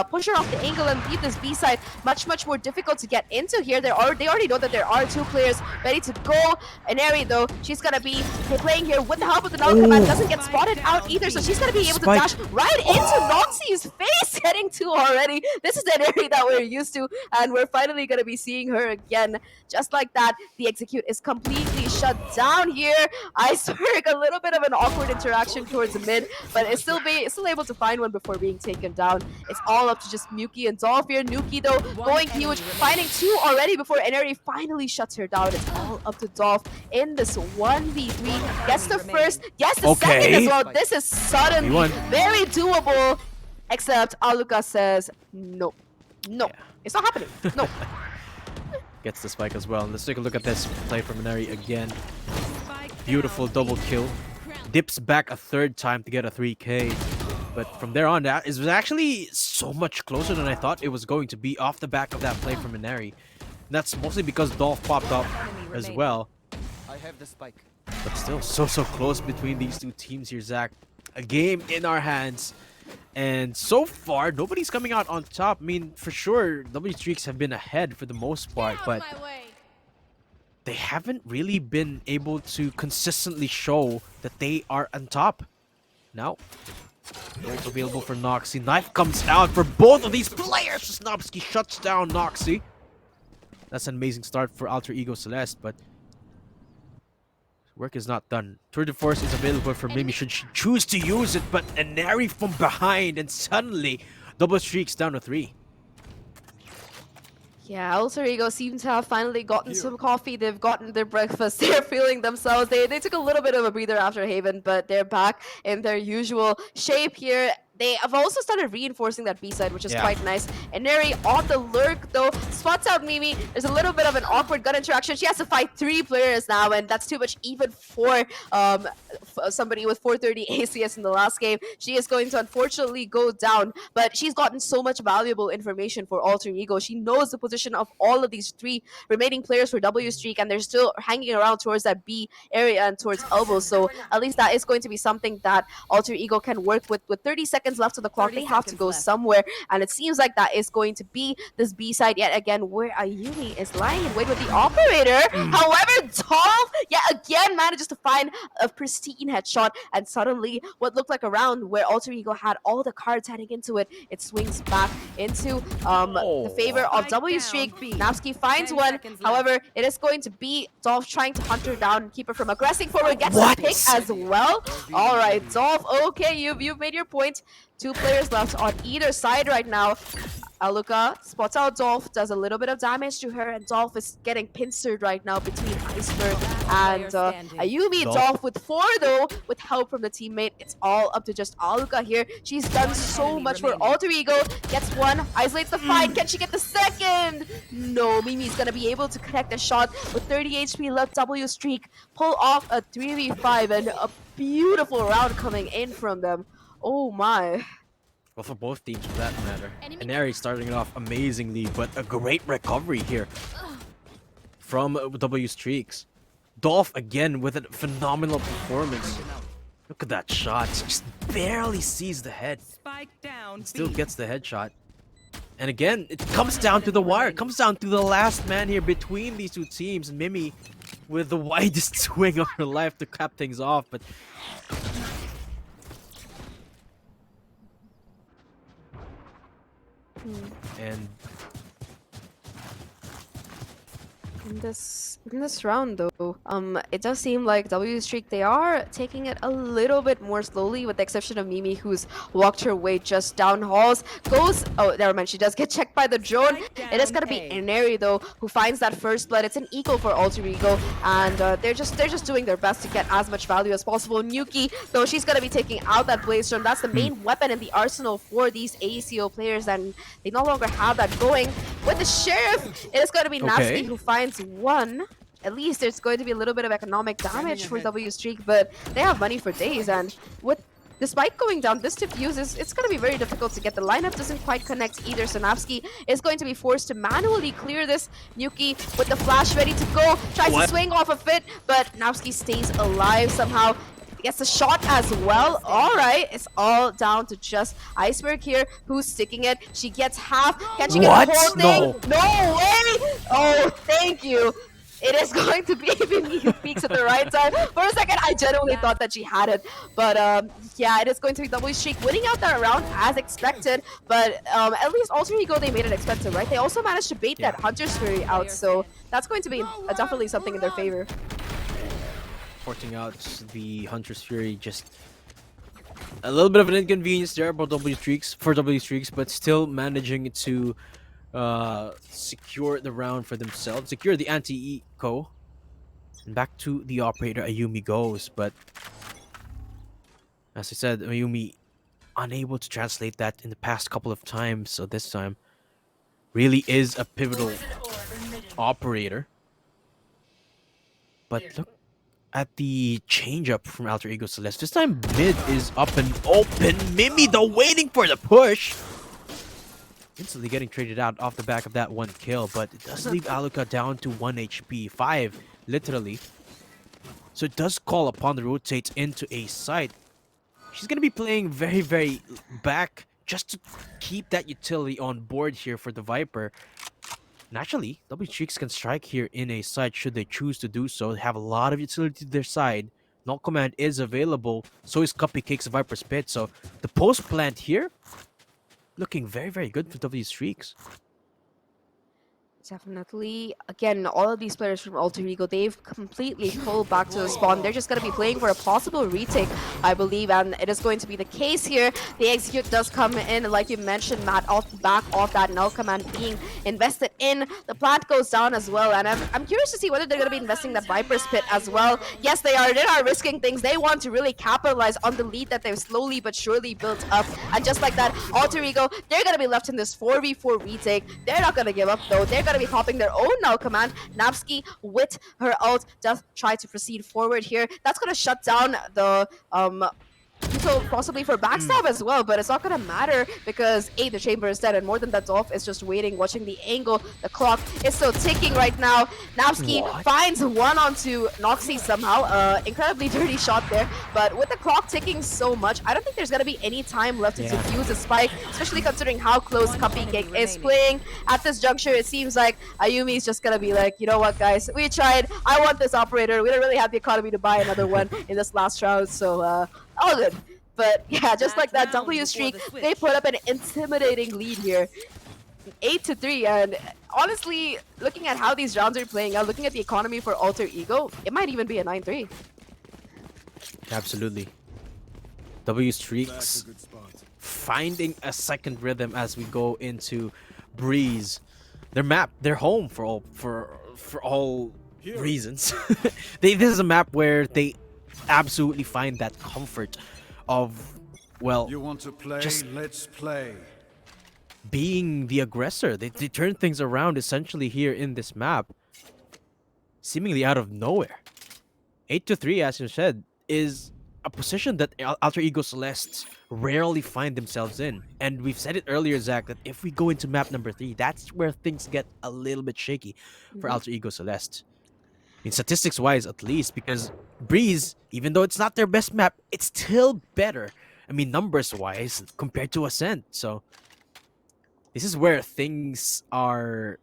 Pusher off the angle and leave this B side much more difficult to get into here. They already know that there are 2 players ready to go. Inari though, she's gonna be playing here with the help of the null command, doesn't get spotted out either, so she's gonna be able to dash right into Noxie's face, getting 2 already. This is the Inari that we're used to, and we're finally gonna be seeing her again. Just like that, the execute is completely shut down here. Iceberg, a little bit of an awkward interaction towards the mid, but it's still able to find one before being taken down. It's all up to just Muki and Dolph here. Nuki though going huge, finding 2 already before Inari finally shuts her down. It's all up to Dolph in this 1v3. Gets the first, gets the second as well. This is suddenly very doable, except Aluka says no. It's not happening. No. Gets the spike as well. Let's take a look at this play from Inari again. Beautiful double kill. Dips back a 3rd time to get a 3k. But from there on, it was actually so much closer than I thought it was going to be off the back of that play from Inari. And that's mostly because Dolph popped up as well. I have the spike. But still, so close between these 2 teams here, Zach. A game in our hands. And so far, nobody's coming out on top. I mean, for sure, W Streaks have been ahead for the most part, but they haven't really been able to consistently show that they are on top. Now, it's available for Noxie. Knife comes out for both of these players. Snobsky shuts down Noxie. That's an amazing start for Alter Ego Celeste, but work is not done. Tour de Force is available for Mimi should she choose to use it, but Inari from behind, and suddenly double streaks down to 3. Yeah, Alter Ego seem to have finally gotten some coffee. They've gotten their breakfast. They're feeling themselves. They took a little bit of a breather after Haven, but they're back in their usual shape here. They have also started reinforcing that B side, which is quite nice. Inari on the lurk, though, spots out Mimi. There's a little bit of an awkward gun interaction. She has to fight 3 players now, and that's too much even for somebody with 430 ACS in the last game. She is going to unfortunately go down, but she's gotten so much valuable information for Alter Ego. She knows the position of all of these 3 remaining players for W Streak, and they're still hanging around towards that B area and towards elbows. So at least that is going to be something that Alter Ego can work with. With 30 seconds left on the clock, they have to go somewhere, and it seems like that is going to be this B side yet again, where Ayumi is lying in wait with the operator. However, Dolph yet again manages to find a pristine headshot, and suddenly what looked like a round where Alter Ego had all the cards heading into it, it swings back into the favor of W Streak. Napsky finds one, however, it is going to be Dolph trying to hunt her down and keep her from aggressing forward. Gets a pick as well. All right, Dolph, okay, you've made your point. 2 players left on either side right now. Aluka spots out Dolph, does a little bit of damage to her, and Dolph is getting pincered right now between Iceberg and Ayumi. Dolph with 4 though, with help from the teammate. It's all up to just Aluka here. She's done so much for Alter Ego. Gets 1, isolates the fight. Can she get the second? No, Mimi's gonna be able to connect a shot with 30 HP left. W Streak pull off a 3v5, and a beautiful round coming in from them. Oh my. Well, for both teams for that matter. Inari starting it off amazingly, but a great recovery here from W Streaks. Dolph again with a phenomenal performance. Look at that shot. Just barely sees the head. Spike down. Still gets the headshot. And again, it comes down to the wire. It comes down to the last man here between these 2 teams. Mimi with the widest swing of her life to cap things off, but and in this round though, it does seem like W Streak, they are taking it a little bit more slowly, with the exception of Mimi, who's walked her way just down halls. Oh, never mind, she does get checked by the drone. It is gonna be Inari though, who finds that first blood. It's an eco for Alter Ego, and they're just doing their best to get as much value as possible. Nuki though, she's gonna be taking out that blaze storm. That's the main weapon in the arsenal for these ACO players, and they no longer have that going. With the sheriff, it is going to be Natsuki who finds 1. At least there's going to be a little bit of economic damage for W Streak, but they have money for days, and with the spike going down, this diffuse it's going to be very difficult to get. The lineup doesn't quite connect either, so Napsky is going to be forced to manually clear this. Nuki with the flash ready to go, tries to swing off of it, but Napsky stays alive somehow. gets a shot as well. All right, it's all down to just Iceberg here, who's sticking it. She gets half. Can she get What? the whole No. thing? No way! Oh, thank you. It is going to be me who peaks at the right time. For a second, I genuinely thought that she had it. But yeah, it is going to be double streak, winning out that round as expected. But at least Alter Ego, they made it expensive, right? They also managed to bait that Hunter's Fury out. So that's going to be definitely something in their favor. Porting out the Hunter's Fury, just a little bit of an inconvenience there for W streaks, but still managing to secure the round for themselves, secure the anti-eco, and back to the operator. Ayumi goes, but as I said, Ayumi unable to translate that in the past couple of times, so this time really is a pivotal operator. But look at the change up from Alter Ego Celeste. This time mid is up and open. Mimi though waiting for the push. Instantly getting traded out off the back of that one kill, but it does leave Aluka down to 1 HP. 5, literally. So it does call upon the rotates into a site. She's going to be playing very, very back just to keep that utility on board here for the Viper. Naturally, W Streaks can strike here in a site should they choose to do so. They have a lot of utility to their side. Null Command is available. So is Cupcake's Viper's Pit. So the post plant here, looking very, very good for W Streaks. Definitely. Again, all of these players from Alter Ego, they've completely pulled back to the spawn. They're just going to be playing for a possible retake, I believe, and it is going to be the case here. The execute does come in, like you mentioned, Matt, off the back of that null command being invested in. The plant goes down as well, and I'm curious to see whether they're going to be investing that Viper's Pit as well. Yes, they are. They are risking things. They want to really capitalize on the lead that they've slowly but surely built up. And just like that, Alter Ego, they're going to be left in this 4v4 retake. They're not going to give up, though. They're going to be popping their own null command. Napski with her ult does try to proceed forward here. That's going to shut down the so possibly for backstab as well, but it's not gonna matter because the chamber is dead, and more than that, Dolph is just waiting, watching the angle. The clock is still ticking right now. Napski finds one onto Noxy somehow. Incredibly dirty shot there, but with the clock ticking so much, I don't think there's gonna be any time left to defuse a spike, especially considering how close Cupcake is playing. At this juncture, it seems like Ayumi is just gonna be like, you know what, guys, we tried. I want this operator. We don't really have the economy to buy another one in this last round, so all good. But yeah, just like that W streak, they put up an intimidating lead here. 8-3, and honestly, looking at how these rounds are playing out, looking at the economy for Alter Ego, it might even be a 9-3. Absolutely. W Streaks finding a second rhythm as we go into Breeze. Their map, their home for all reasons. This is a map where they absolutely find that comfort of, well, You want to play? just Let's play. being the aggressor. They turn things around essentially here in this map, seemingly out of nowhere. 8-3, as you said, is a position that Alter Ego Celeste rarely find themselves in. And we've said it earlier, Zach, that if we go into map number 3, that's where things get a little bit shaky for Alter Ego Celeste. I mean, statistics-wise, at least, because Breeze, even though it's not their best map, it's still better. I mean, numbers-wise, compared to Ascent. So, this is where things are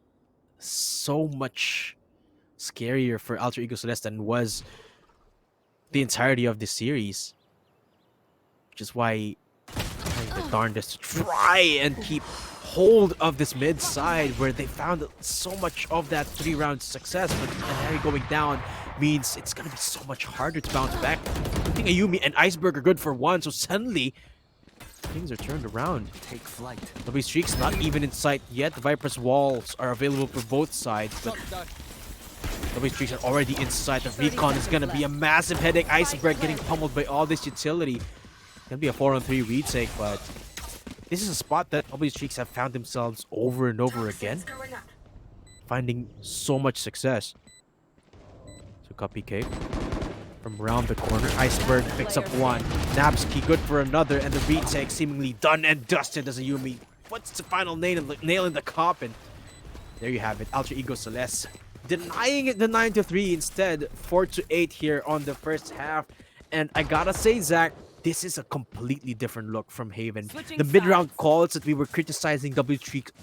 so much scarier for Alter Ego Celeste than was the entirety of this series. Which is why trying their darndest to try and keep hold of this mid side where they found so much of that 3-round success, but Harry going down means it's gonna be so much harder to bounce back. I think Ayumi and Iceberg are good for one, so suddenly things are turned around. Take flight. W Streak's not even in sight yet. The Viper's walls are available for both sides, but W Streak's are already inside. The recon is gonna be a massive headache. Iceberg getting pummeled by all this utility. Gonna be a 4-on-3 retake, but this is a spot that W Streaks have found themselves over and over again, finding so much success. So Cupcake from around the corner. Iceberg picks up one. Napski good for another, and the retake seemingly done and dusted as Ayumi puts the final nail in the coffin. There you have it. Alter Ego Celeste denying it the 9-3 instead. 4-8 here on the first half. And I gotta say, Zach, this is a completely different look from Haven. Switching The mid-round sides. calls that we were criticizing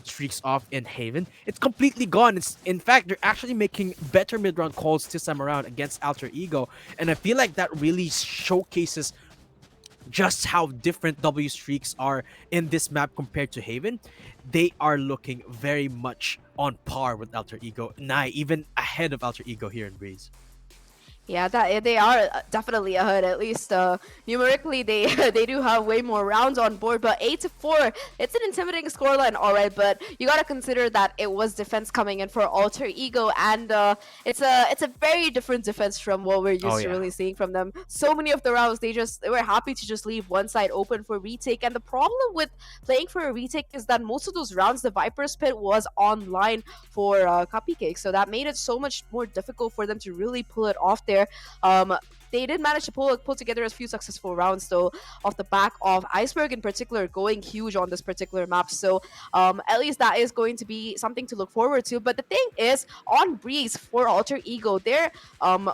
streaks off in Haven, it's completely gone. It's in fact they're actually making better mid-round calls this time around against Alter Ego, and I feel like that really showcases just how different W streaks are in this map compared to Haven. They are looking very much on par with Alter Ego, nah, even ahead of Alter Ego here in Breeze. Yeah, that they are definitely ahead. At least numerically, they they do have way more rounds on board. But 8-4, it's an intimidating scoreline, all right. But you gotta consider that it was defense coming in for Alter Ego, and it's a very different defense from what we're Oh used to yeah. really seeing from them. So many of the rounds, they were happy to just leave one side open for retake. And the problem with playing for a retake is that most of those rounds, the Viper's Pit was online for Cupcake, so that made it so much more difficult for them to really pull it off there. Um, they did manage to pull together a few successful rounds, though, off the back of Iceberg in particular going huge on this particular map. So at least that is going to be something to look forward to. But the thing is, on Breeze for Alter Ego, their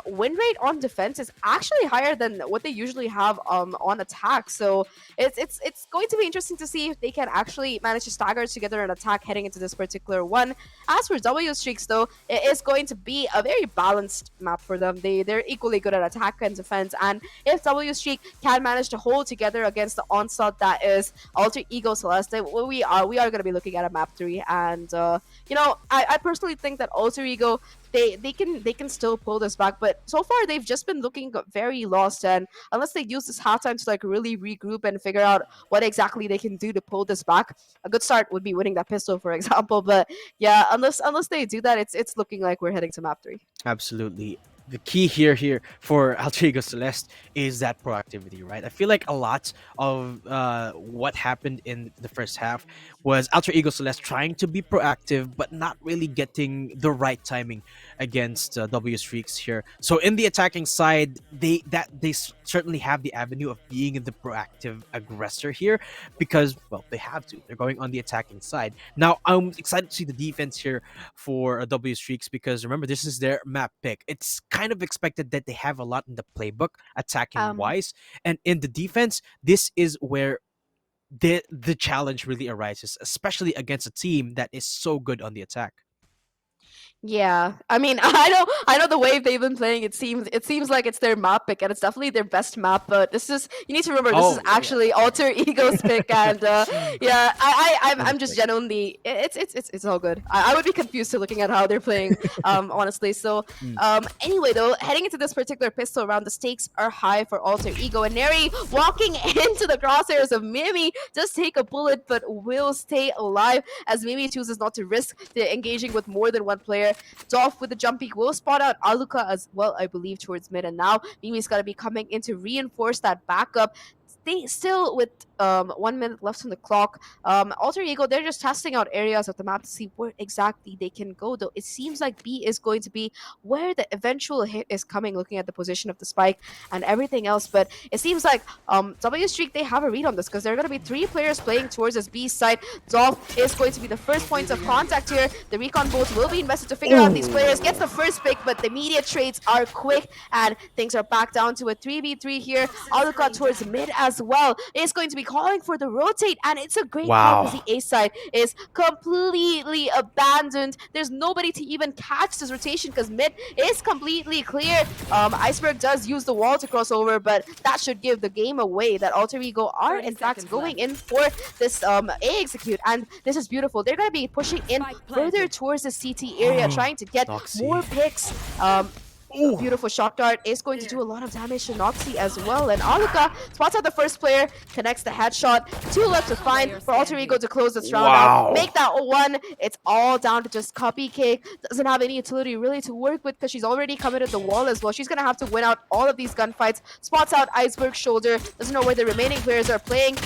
win rate on defense is actually higher than what they usually have on attack. So it's going to be interesting to see if they can actually manage to stagger together an attack heading into this particular one. As for W streaks, though, it is going to be a very balanced map for them. They're equally good at attack and defense, and if W streak can manage to hold together against the onslaught that is Alter Ego Celeste, we are going to be looking at a map 3. And I personally think that Alter Ego, they can still pull this back, but so far they've just been looking very lost. And unless they use this halftime to like really regroup and figure out what exactly they can do to pull this back, a good start would be winning that pistol, for example. But yeah, unless they do that, it's looking like we're heading to map 3. Absolutely. The key here for Alter Ego Celeste is that proactivity, right? I feel like a lot of what happened in the first half was Alter Ego Celeste trying to be proactive, but not really getting the right timing against W streaks here. So in the attacking side, they certainly have the avenue of being the proactive aggressor here because, well, they have to. They're going on the attacking side. Now I'm excited to see the defense here for W streaks because remember, this is their map pick. It's kind of expected that they have a lot in the playbook attacking Um, wise, and in the defense this is where the challenge really arises, especially against a team that is so good on the attack. Yeah, I mean, I know the wave they've been playing. It seems like it's their map pick, and it's definitely their best map. But you need to remember, this is Oh yeah, actually Alter Ego's pick, and yeah, I'm just understood. genuinely, it's all good. I would be confused to looking at how they're playing, honestly. So Mm. anyway, though, heading into this particular pistol round, the stakes are high for Alter Ego, and Neri walking into the crosshairs of Mimi does take a bullet, but will stay alive as Mimi chooses not to risk engaging with more than one player. Dolph with the jumpy will spot out Aluka as well, I believe, towards mid. And now Mimi's got to be coming in to reinforce that backup. They still with 1 minute left on the clock. Alter Ego, they're just testing out areas of the map to see where exactly they can go. Though it seems like B is going to be where the eventual hit is coming, looking at the position of the spike and everything else. But it seems like W Streak, they have a read on this because there are going to be 3 players playing towards this B side. Dolph is going to be the first point of contact here. The recon bolt will be invested to figure out these players. Gets the first pick, but the immediate trades are quick and things are back down to a 3v3 here. Alucard towards mid as well is going to be calling for the rotate, and it's a great call because Wow. the A side is completely abandoned. There's nobody to even catch this rotation because mid is completely clear. Iceberg does use the wall to cross over, but that should give the game away that Alter Ego are 30 in fact seconds going left. in for this A execute, and this is beautiful. They're going to be pushing in Spike further planted. towards the CT area, trying to get Noxy. more picks. Ooh. Beautiful shot dart is going to do a lot of damage to Noxy as well. And Aluka spots out the first player, connects the headshot. 2 left to find for Alter Ego to close this round Wow. out. Make that 1. It's all down to just Cupcake. Doesn't have any utility really to work with because she's already committed the wall as well. She's going to have to win out all of these gunfights. Spots out Iceberg's shoulder. Doesn't know where the remaining players are playing.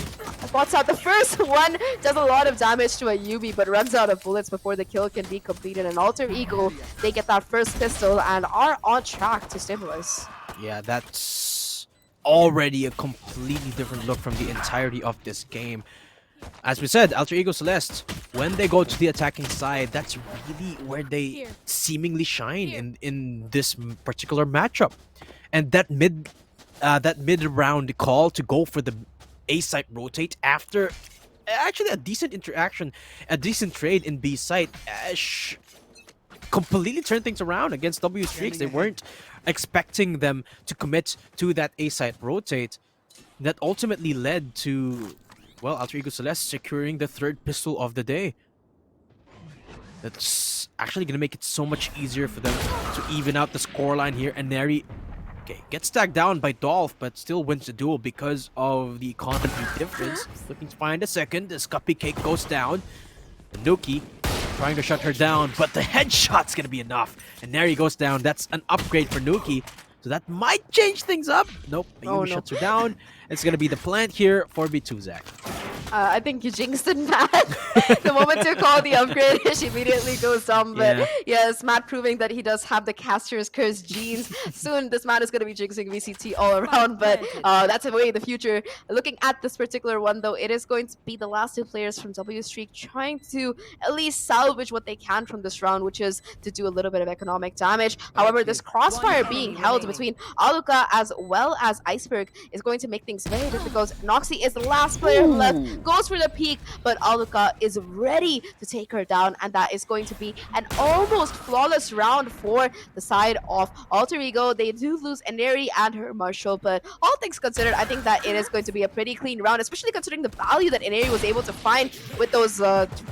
Spots out the first one. Does a lot of damage to a Yubi, but runs out of bullets before the kill can be completed. And Alter Ego, they get that first pistol and are on track to stabilize. Yeah, that's already a completely different look from the entirety of this game. As we said, Alter Ego Celeste, when they go to the attacking side, that's really where they seemingly shine in this particular matchup. And that mid that mid-round call to go for the A site rotate after actually a decent interaction, a decent trade in B site. Completely turned things around against W Streaks. They weren't expecting them to commit to that A site rotate. That ultimately led to, well, Alter Ego Celeste securing the third pistol of the day. That's actually going to make it so much easier for them to even out the scoreline here. And Neri, okay, gets tagged down by Dolph, but still wins the duel because of the economy difference. Looking to find a second. The Scuppy Cake goes down. The Nuki trying to shut her down, but the headshot's going to be enough. And Neri goes down. That's an upgrade for Nuki. So that might change things up. Nope, Ayumi shuts her down. It's going to be the plant here for B2, Zach. I think you jinxed it, Matt. The moment you call the upgrade, she immediately goes down. But yes, Matt proving that he does have the caster's curse genes. Soon, this man is going to be jinxing VCT all around. But that's way in the future. Looking at this particular one, though, it is going to be the last two players from W Streak trying to at least salvage what they can from this round, which is to do a little bit of economic damage. However, this crossfire being held between Aluka as well as Iceberg is going to make things very difficult. Noxy is the last player left, goes for the peak, but Aluka is ready to take her down, and that is going to be an almost flawless round for the side of Alter Ego. They do lose Eneri and her Marshall, but all things considered, I think that it is going to be a pretty clean round, especially considering the value that Eneri was able to find with those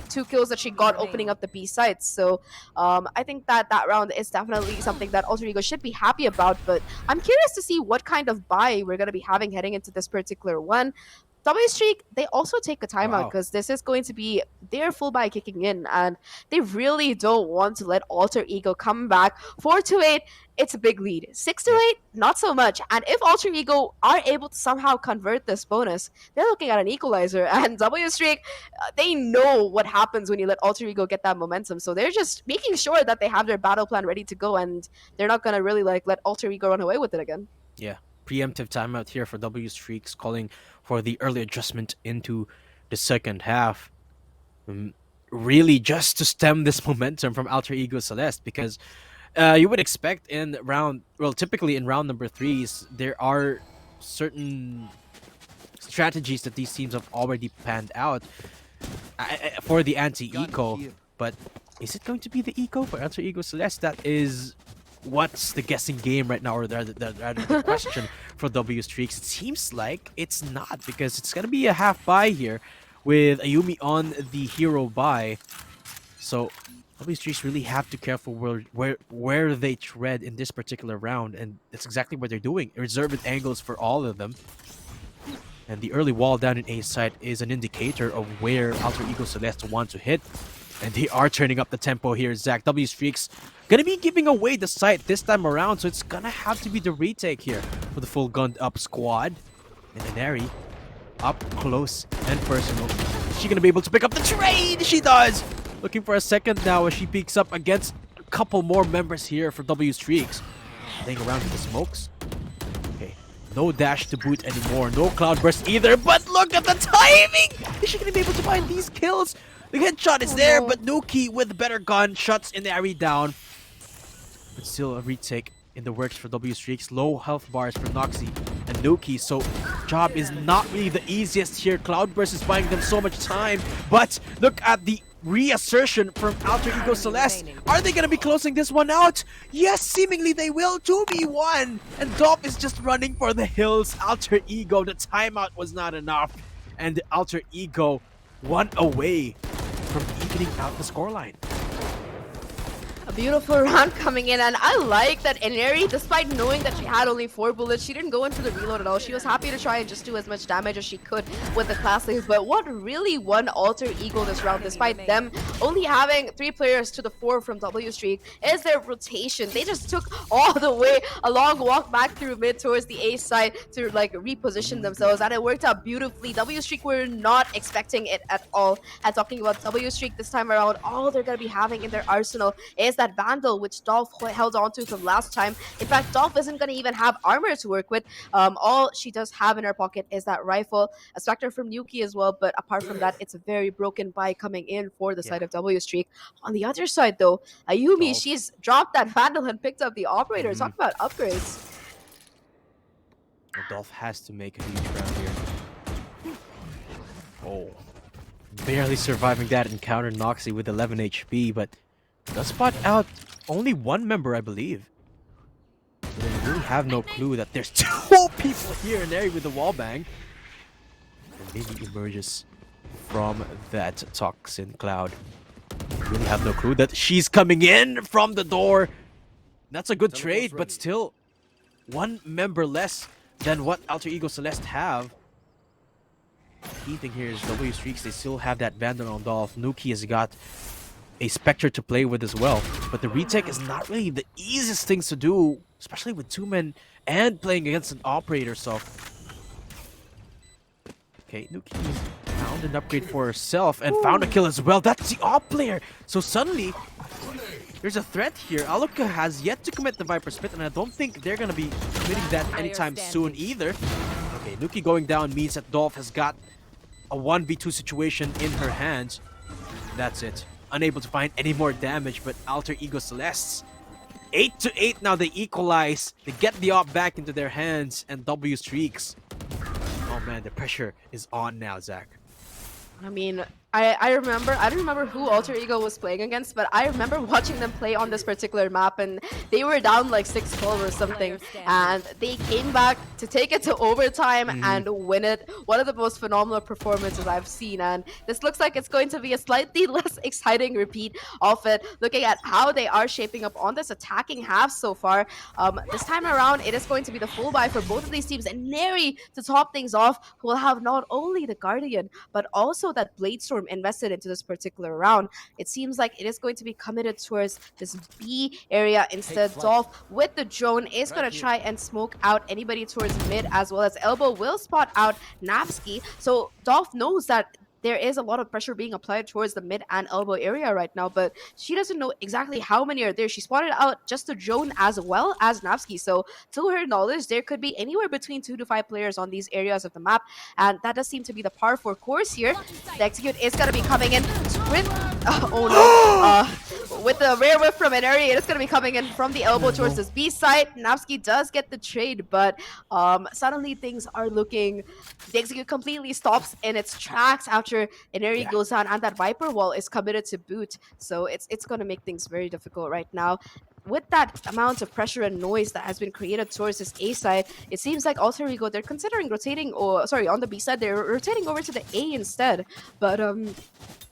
two kills that she got opening up the B sites. So I think that that round is definitely something that Alter Ego should be happy about, but I'm curious to see what kind of buy we're going to be having heading into this particular one. W Streak, they also take a timeout because this is going to be their full buy kicking in, and they really don't want to let Alter Ego come back. 4-8, it's a big lead. 6-8, not so much. And if Alter Ego are able to somehow convert this bonus, they're looking at an equalizer. And W Streak, they know what happens when you let Alter Ego get that momentum. So they're just making sure that they have their battle plan ready to go, and they're not going to really let Alter Ego run away with it again. Yeah, preemptive timeout here for W Streaks, calling for the early adjustment into the second half. Really just to stem this momentum from Alter Ego Celeste, because you would expect in typically in round number 3s, there are certain strategies that these teams have already panned out for the anti-eco, but is it going to be the eco for Alter Ego Celeste? That is what's the guessing game right now, or the question for W Streaks. It seems like it's not, because it's gonna be a half buy here with Ayumi on the hero buy. So W Streaks really have to be careful where they tread in this particular round, and that's exactly what they're doing. Reserved angles for all of them. And the early wall down in A side is an indicator of where Alter Ego Celeste want to hit. And they are turning up the tempo here, Zach. W Streaks gonna be giving away the site this time around, so it's gonna have to be the retake here for the full gunned up squad. And Eneri up close and personal. Is she gonna be able to pick up the trade? She does! Looking for a second now as she peeks up against a couple more members here for W Streaks. Playing around with the smokes. Okay, no dash to boot anymore. No cloud burst either, but look at the timing! Is she gonna be able to find these kills? The headshot is there, but Nuki with a better gun shuts Eneri down. But still a retake in the works for W Streaks. Low health bars for Noxy and Nuki, so job is not really the easiest here. Cloudburst is buying them so much time, but look at the reassertion from Alter Ego Celeste. Are they going to be closing this one out? Yes, seemingly they will. 2v1, and Dolph is just running for the hills. Alter Ego, the timeout was not enough, and Alter Ego one away from evening out the scoreline. A beautiful round coming in, and I like that Eneri, despite knowing that she had only 4 bullets, she didn't go in for the reload at all. She was happy to try and just do as much damage as she could with the classics. But what really won Alter Ego this round, despite them only having 3 players to the 4 from W Streak, is their rotation. They just took all the way a long walk back through mid towards the A side to like reposition themselves, and it worked out beautifully. W Streak were not expecting it at all. And talking about W Streak this time around, all they're going to be having in their arsenal is that Vandal, which Dolph held onto from last time. In fact, Dolph isn't going to even have armor to work with. All she does have in her pocket is that rifle, a Spectre from Yuki as well, but apart from that, it's a very broken buy coming in for the side of W Streak. On the other side, though, Ayumi, she's dropped that Vandal and picked up the operator. Talk about upgrades. Dolph has to make a huge round here. Oh. Barely surviving that encounter. Noxy with 11 HP, but does spot out only one member, I believe. They really have no clue that there's 2 people here in area with the wall bang. And maybe emerges from that toxin cloud. They really have no clue that she's coming in from the door. That's a good trade, but still one member less than what Alter Ego Celeste have. Key thing here is W Streaks, they still have that Vandal on Dolph. Nuki has got a Spectre to play with as well. But the retake is not really the easiest things to do, especially with 2 men and playing against an operator, so... Okay, Nuki found an upgrade for herself and found a kill as well. That's the op player! So suddenly, there's a threat here. Aluka has yet to commit the Viper Spit, and I don't think they're gonna be committing that anytime soon either. Okay, Nuki going down means that Dolph has got a 1v2 situation in her hands. That's it. Unable to find any more damage, but Alter Ego Celeste 8-8 now. They equalize. They get the op back into their hands, and W Streaks. Oh man, the pressure is on now, Zach. I mean, I don't remember who Alter Ego was playing against, but I remember watching them play on this particular map, and they were down like 6-12 or something, and they came back to take it to overtime and win it. One of the most phenomenal performances I've seen, and this looks like it's going to be a slightly less exciting repeat of it, looking at how they are shaping up on this attacking half so far. This time around, it is going to be the full buy for both of these teams, and Neri, to top things off, will have not only the Guardian, but also that Bladestorm invested into this particular round. It seems like it is going to be committed towards this B area instead. Dolph with the drone is going to try and smoke out anybody towards mid, as well as Elbow will spot out Napsky. So Dolph knows that there is a lot of pressure being applied towards the mid and elbow area right now, but she doesn't know exactly how many are there. She spotted out just the drone as well as Napsky, so to her knowledge, there could be anywhere between 2 to 5 players on these areas of the map, and that does seem to be the par for course here. The execute is going to be coming in with, with the rare whip from an area. It is going to be coming in from the elbow towards this B side. Napsky does get the trade, but suddenly things are looking, the execute completely stops in its tracks after Inari goes on, and that Viper wall is committed to boot. So it's going to make things very difficult right now. With that amount of pressure and noise that has been created towards this A side, it seems like Alter Ego, they're considering rotating, or sorry, on the B side, they're rotating over to the A instead. But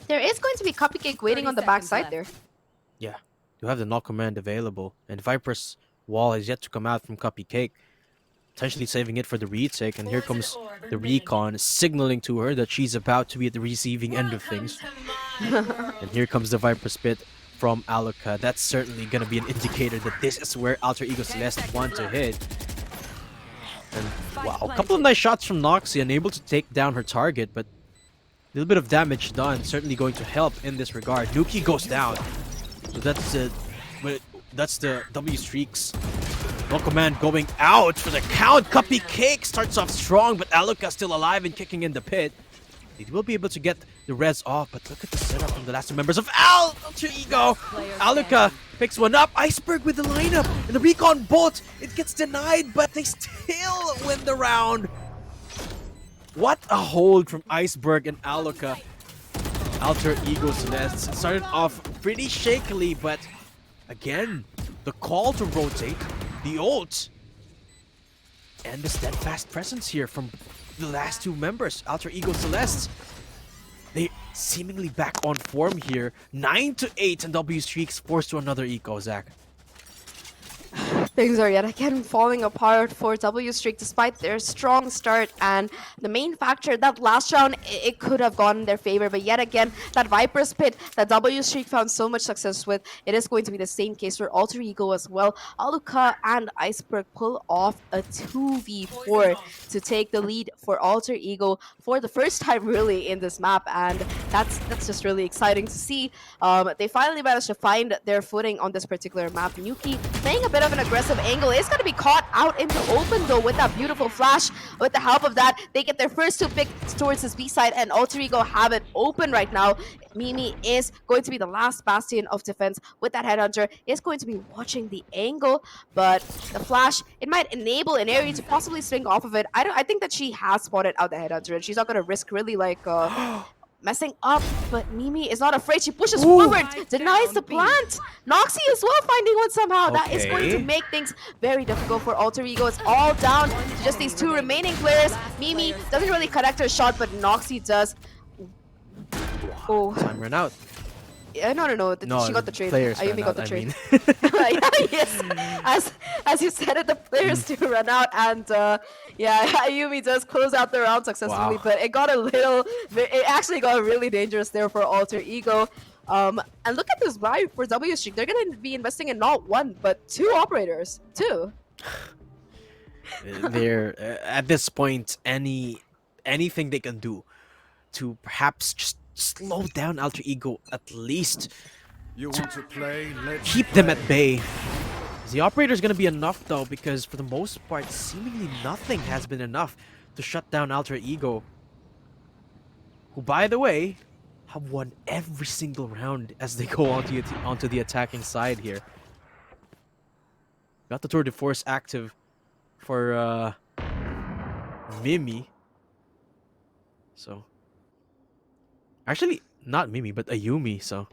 there is going to be Cupcake waiting on the back side there. Yeah, you have the knock command available, and Viper's wall is yet to come out from Cupcake, potentially saving it for the retake. And here comes the recon signaling to her that she's about to be at the receiving end of things. And here comes the Viper Spit from Aluka. That's certainly going to be an indicator that this is where Alter Ego Celeste want to hit. And wow, a couple of nice shots from Noxy, unable to take down her target, but a little bit of damage done, certainly going to help in this regard. Nuki goes down. So that's the W Streaks. No command going out for the count. Cupcake starts off strong, but Aluka still alive and kicking in the pit. They will be able to get the res off, but look at the setup from the last two members of Alter Ego. Aluka picks one up. Iceberg with the lineup, and the recon bolt, it gets denied, but they still win the round. What a hold from Iceberg and Aluka. Alter Ego Celeste started off pretty shakily, but again, the call to rotate, the ult, and the steadfast presence here from the last two members, Alter Ego Celeste. They seemingly back on form here. 9-8, and W Streaks forced to another eco, Zach. Things are yet again falling apart for W Streak despite their strong start, and the main factor, that last round, it could have gone in their favor, but yet again, that Viper's Pit that W Streak found so much success with, it is going to be the same case for Alter Ego as well. Aluka and Iceberg pull off a 2v4 to take the lead for Alter Ego for the first time really in this map, and that's just really exciting to see. They finally managed to find their footing on this particular map. Nuki playing a bit of an aggressive angle. It's going to be caught out in the open though with that beautiful flash. With the help of that, they get their first 2 picks towards this B side, and Alter Ego have it open right now. Mimi is going to be the last bastion of defense with that headhunter. Is going to be watching the angle, but the flash, it might enable an area to possibly swing off of it. I think that she has spotted out the headhunter, and she's not going to risk really like messing up, but Mimi is not afraid. She pushes forward, denies the plant. Noxy as well finding one somehow. That is going to make things very difficult for Alter Ego. It's all down to just these 2 remaining players. Mimi doesn't really connect her shot, but Noxy does. Oh, Time ran out. no. She got the trade. Players Ayumi ran got the out, I trade. mean. Yes, as you said it, the players do run out, and Ayumi does close out the round successfully. Wow. But it actually got really dangerous there for Alter Ego. And look at this buy for W Streak. They're gonna be investing in not 1 but 2 operators. 2. They're at this point, anything they can do to perhaps just slow down Alter Ego, at least You want to play? Let's keep them at bay. The operator is going to be enough though, because for the most part, seemingly nothing has been enough to shut down Alter Ego, who, by the way, have won every single round as they go onto the attacking side here. Got the tour de force active for Mimi. So actually, not Mimi, but Ayumi. So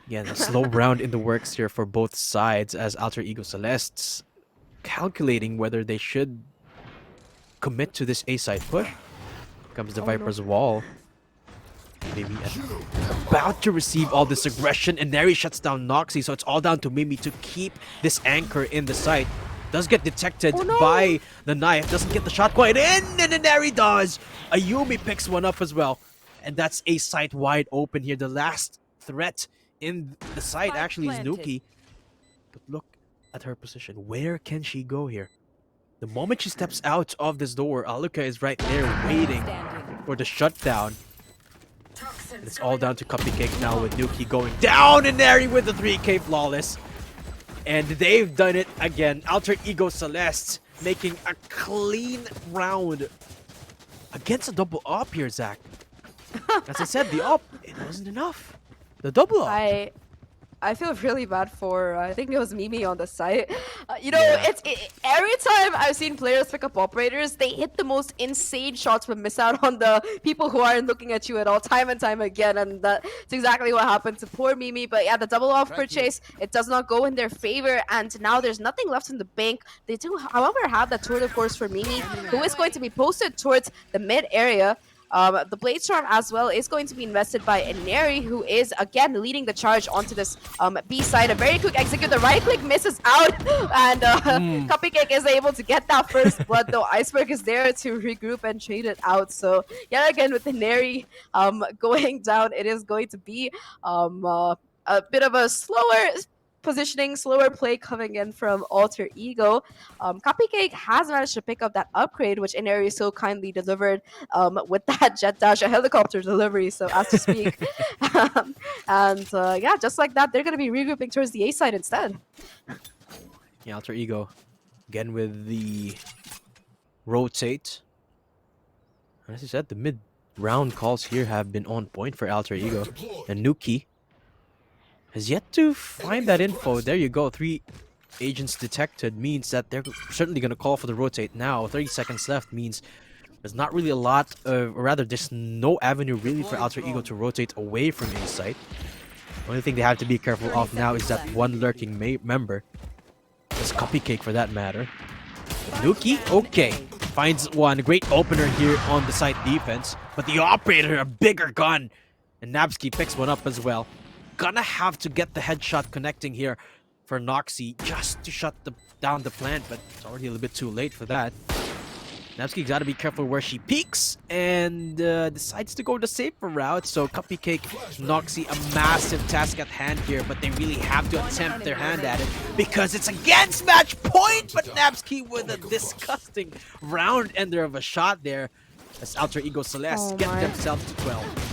yeah, a slow round in the works here for both sides, as Alter Ego Celeste's calculating whether they should commit to this A side push. Comes the Viper's wall. Mimi about to receive all this aggression, and Neri shuts down Noxy, so it's all down to Mimi to keep this anchor in the site. Does get detected by the knife, doesn't get the shot quite in, and then Neri does! Ayumi picks one up as well, and that's a site wide open here. The last threat in the site actually is Nuki. But look at her position. Where can she go here? The moment she steps out of this door, Aluka is right there waiting for the shutdown. And it's all down to Cupcake now, with Nuki going down, and Neri with the 3K flawless. And they've done it again. Alter Ego Celeste making a clean round against a double up here, Zach. As I said, the up, it wasn't enough. The double up. I feel really bad for, I think it was Mimi on the site. Every time I've seen players pick up operators, they hit the most insane shots but miss out on the people who aren't looking at you at all, time and time again. And that's exactly what happened to poor Mimi. But yeah, the double off purchase, it does not go in their favor. And now there's nothing left in the bank. They do, however, have that tour de force for Mimi, who is going to be posted towards the mid area. The Blade Storm as well is going to be invested by Neri, who is again leading the charge onto this B side. A very quick execute, the right click misses out, and Cupcake is able to get that first blood, though Iceberg is there to regroup and trade it out. So yet again, with the Neri going down, it is going to be a bit of a slower positioning, slower play coming in from Alter Ego. Cupcake has managed to pick up that upgrade, which Inari so kindly delivered with that jet dash, a helicopter delivery, so as to speak. Yeah, just like that, they're going to be regrouping towards the A side instead. Yeah, Alter Ego again with the rotate. As I said, the mid-round calls here have been on point for Alter Ego. And Nuki has yet to find that info. There you go. 3 agents detected means that they're certainly going to call for the rotate now. 30 seconds left means there's not really a lot of, or rather, there's no avenue really for Alter Ego to rotate away from A site. The only thing they have to be careful of now is that one lurking member. It's Cupcake for that matter. But Nuki, okay, finds one. Great opener here on the site defense. But the operator, a bigger gun. And Nabsky picks one up as well. Gonna have to get the headshot connecting here for Noxy just to shut down the plant, but it's already a little bit too late for that. Nabsky gotta be careful where she peeks and decides to go the safer route. So Cupcake, Noxy, a massive task at hand here, but they really have to attempt their hand at it because it's against match point. But Nabsky with a disgusting round ender of a shot there as Alter Ego Celeste get themselves to 12.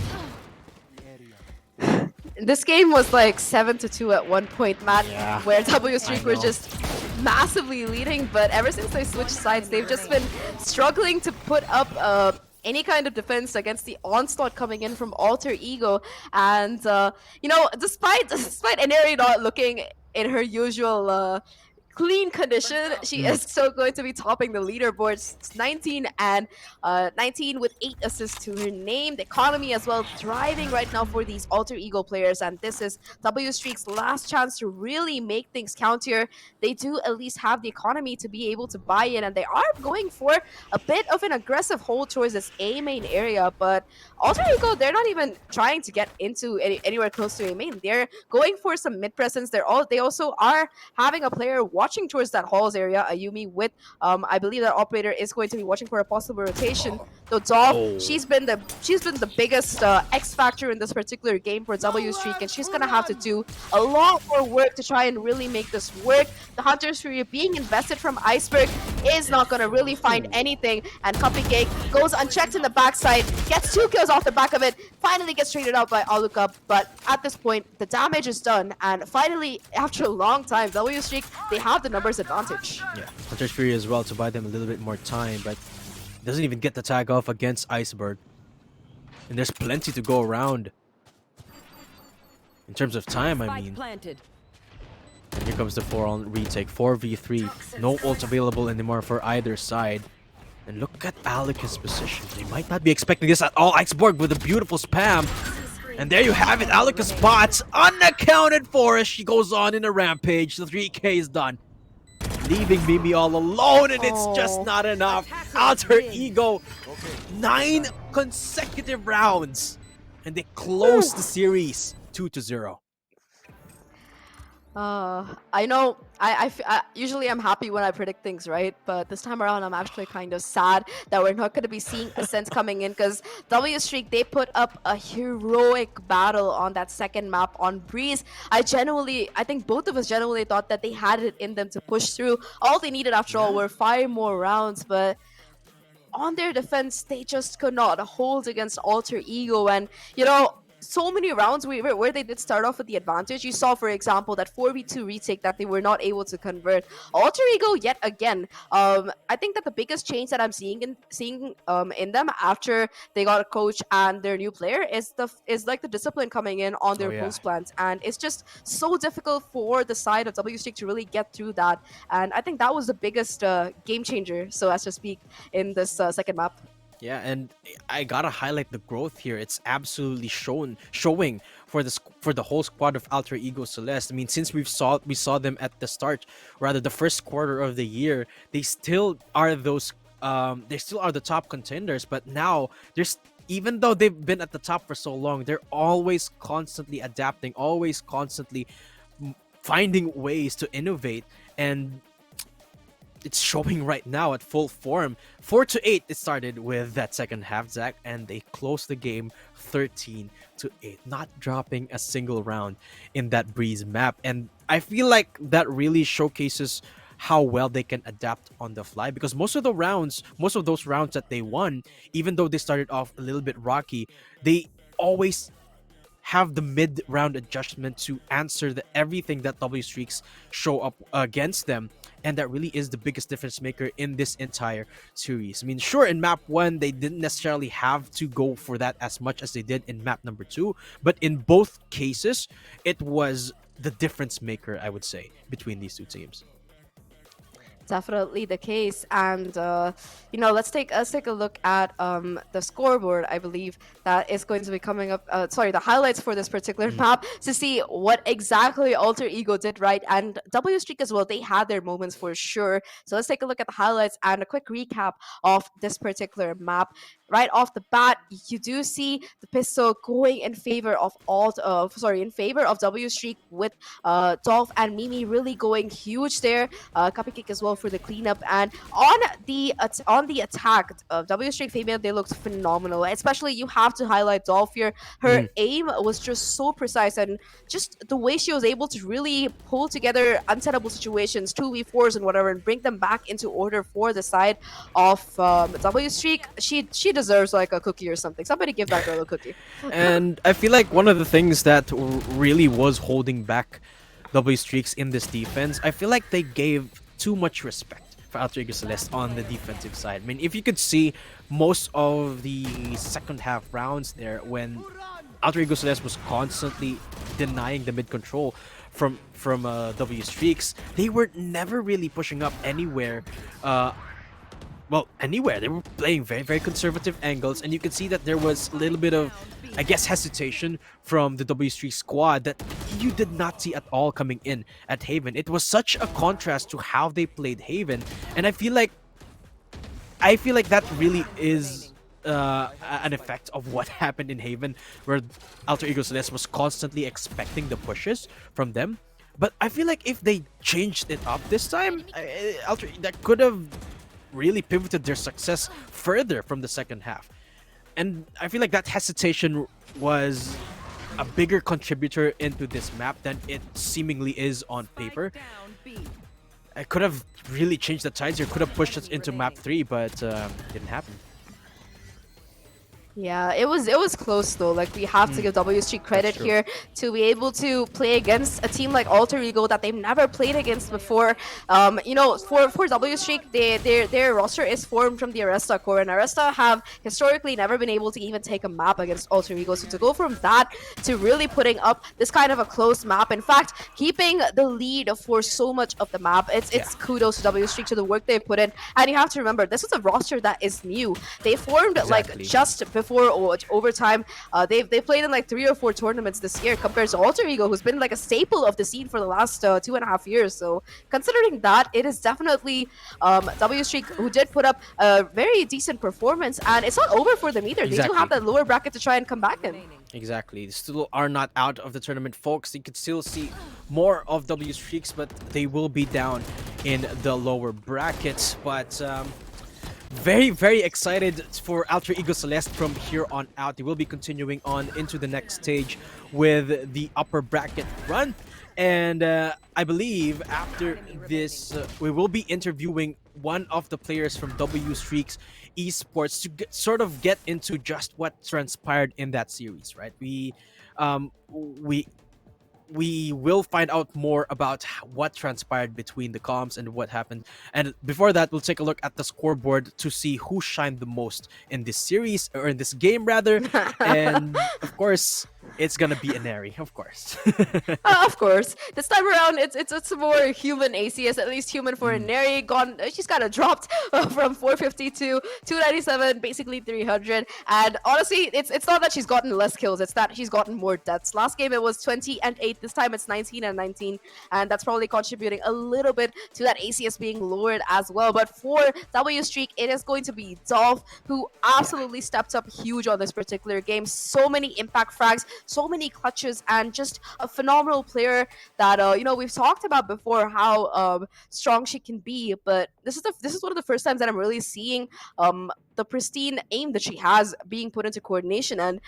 This game was like 7-2 at one point, Matt, Yeah, where W I Streak were know. just massively leading, but ever since they switched sides, they've just been struggling to put up any kind of defense against the onslaught coming in from Alter Ego. And you know, despite Inari not looking in her usual clean condition, she is still going to be topping the leaderboards. It's 19 and 19 with 8 assists to her name. The economy as well thriving right now for these Alter Ego players, and this is W Streak's last chance to really make things count here. They do at least have the economy to be able to buy in, and they are going for a bit of an aggressive hold towards this A main area. But Alter Ego, they're not even trying to get into anywhere close to A main. They're going for some mid presence. They also are having a player watching towards that halls area, Ayumi, with I believe that operator is going to be watching for a possible rotation. So Dolph, Oh. she's been the biggest X factor in this particular game for W Streak, and she's gonna have to do a lot more work to try and really make this work. The Hunters Fury being invested from Iceberg is not gonna really find anything, and Cupcake goes unchecked in the backside, gets 2 kills off the back of it, finally gets traded out by Aluka, but at this point the damage is done, and finally after a long time, W Streak, they have the numbers advantage. Yeah, Hunter's Fury as well to buy them a little bit more time, but doesn't even get the tag off against Iceberg. And there's plenty to go around. In terms of time, I mean. Planted. And here comes the 4-on retake. 4v3. No ult available anymore for either side. And look at Alika's position. They might not be expecting this at all. Iceberg with a beautiful spam. And there you have it. Alika spots unaccounted for as she goes on in a rampage. The 3k is done. Leaving Mimi all alone, and it's just not enough. Alter Ego, 9 consecutive rounds, and they close the series 2-0. I know usually I'm happy when I predict things, right? But this time around, I'm actually kind of sad that we're not going to be seeing Ascent coming in, because W Streak, they put up a heroic battle on that second map on Breeze. I think both of us genuinely thought that they had it in them to push through. All they needed after all were 5 more rounds, but on their defense, they just could not hold against Alter Ego. And, you know, so many rounds where they did start off with the advantage. You saw, for example, that 4v2 retake that they were not able to convert. Alter Ego, yet again, I think that the biggest change that I'm seeing in them after they got a coach and their new player is like the discipline coming in on their post plans, and it's just so difficult for the side of W Streak to really get through that. And I think that was the biggest game changer, so as to speak, in this second map. Yeah, and I gotta highlight the growth here. It's absolutely showing for the whole squad of Alter Ego Celeste. I mean, since we saw them at the start, rather the first quarter of the year, they still are the top contenders. But now even though they've been at the top for so long, they're always constantly adapting, always constantly finding ways to innovate, and it's showing right now at full form. 4-8 it started with that second half, Zach, and they closed the game 13-8, not dropping a single round in that Breeze map. And I feel like that really showcases how well they can adapt on the fly, because most of those rounds that they won, even though they started off a little bit rocky, they always have the mid-round adjustment to answer everything that W Streaks show up against them. And that really is the biggest difference maker in this entire series. I mean, sure, in map 1, they didn't necessarily have to go for that as much as they did in map number 2. But in both cases, it was the difference maker, I would say, between these two teams. Definitely the case. And you know, let's take a look at the scoreboard. I believe that is going to be coming up, the highlights for this particular map, to see what exactly Alter Ego did right, and W Streak as well. They had their moments for sure. So let's take a look at the highlights and a quick recap of this particular map. Right off the bat, you do see the pistol going in favor of W Streak, with Dolph and Mimi really going huge there. Cupcake as well for the cleanup, and on the attack, W Streak Fabian, they looked phenomenal. Especially, you have to highlight Dolph here. Her aim was just so precise, and just the way she was able to really pull together untenable situations, 2v4s and whatever, and bring them back into order for the side of W Streak. She deserves like a cookie or something. Somebody give that girl a cookie. And I feel like one of the things that really was holding back W Streaks in this defense, I feel like they gave too much respect for Alter Ego Celeste on the defensive side. I mean, if you could see most of the second half rounds there, when Alter Ego Celeste was constantly denying the mid control from W Streaks, they were never really pushing up anywhere. Well, anywhere. They were playing very, very conservative angles, and you could see that there was a little bit of, I guess, hesitation from the W3 squad that you did not see at all coming in at Haven. It was such a contrast to how they played Haven, and I feel like that really is an effect of what happened in Haven, where Alter Ego Celeste was constantly expecting the pushes from them. But I feel like if they changed it up this time, that could have really pivoted their success further from the second half. And I feel like that hesitation was a bigger contributor into this map than it seemingly is on paper. Down B. I could have really changed the tides here, could have pushed us into map 3, but didn't happen. Yeah, it was close though. Like we have to give WSG credit true. here to be able to play against a team like Alter Ego that they've never played against before. For WSG, their roster is formed from the Aresta core, and Aresta have historically never been able to even take a map against Alter Ego. So to go from that to really putting up this kind of a close map, in fact, keeping the lead for so much of the map, it's kudos to WSG to the work they've put in. And you have to remember, this is a roster that is new. They formed like Exactly. just before overtime. They've played in like 3 or 4 tournaments this year compared to Alter Ego, who's been like a staple of the scene for the last 2.5 years. So considering that, it is definitely W Streak who did put up a very decent performance, and it's not over for them either. They do Exactly. have that lower bracket to try and come back in. Exactly. They still are not out of the tournament, folks. You could still see more of W Streaks, but they will be down in the lower brackets. But very, very excited for Alter Ego Celeste from here on out. They will be continuing on into the next stage with the upper bracket run. And I believe after this, we will be interviewing one of the players from W Streaks Esports to sort of get into just what transpired in that series, right? Um, we we will find out more about what transpired between the comms and what happened. And before that, we'll take a look at the scoreboard to see who shined the most in this series, or in this game rather. And of course, it's gonna be Inari, of course. Of course. This time around, it's a more human ACS, at least human for Neri. Gone. She's kind of dropped from 450 to 297, basically 300. And honestly, it's not that she's gotten less kills; it's that she's gotten more deaths. Last game it was 20 and 8. This time it's 19 and 19, and that's probably contributing a little bit to that ACS being lowered as well. But for W Streak, it is going to be Dolph, who absolutely stepped up huge on this particular game. So many impact frags, so many clutches, and just a phenomenal player that we've talked about before how strong she can be. But this is one of the first times that I'm really seeing the pristine aim that she has being put into coordination. And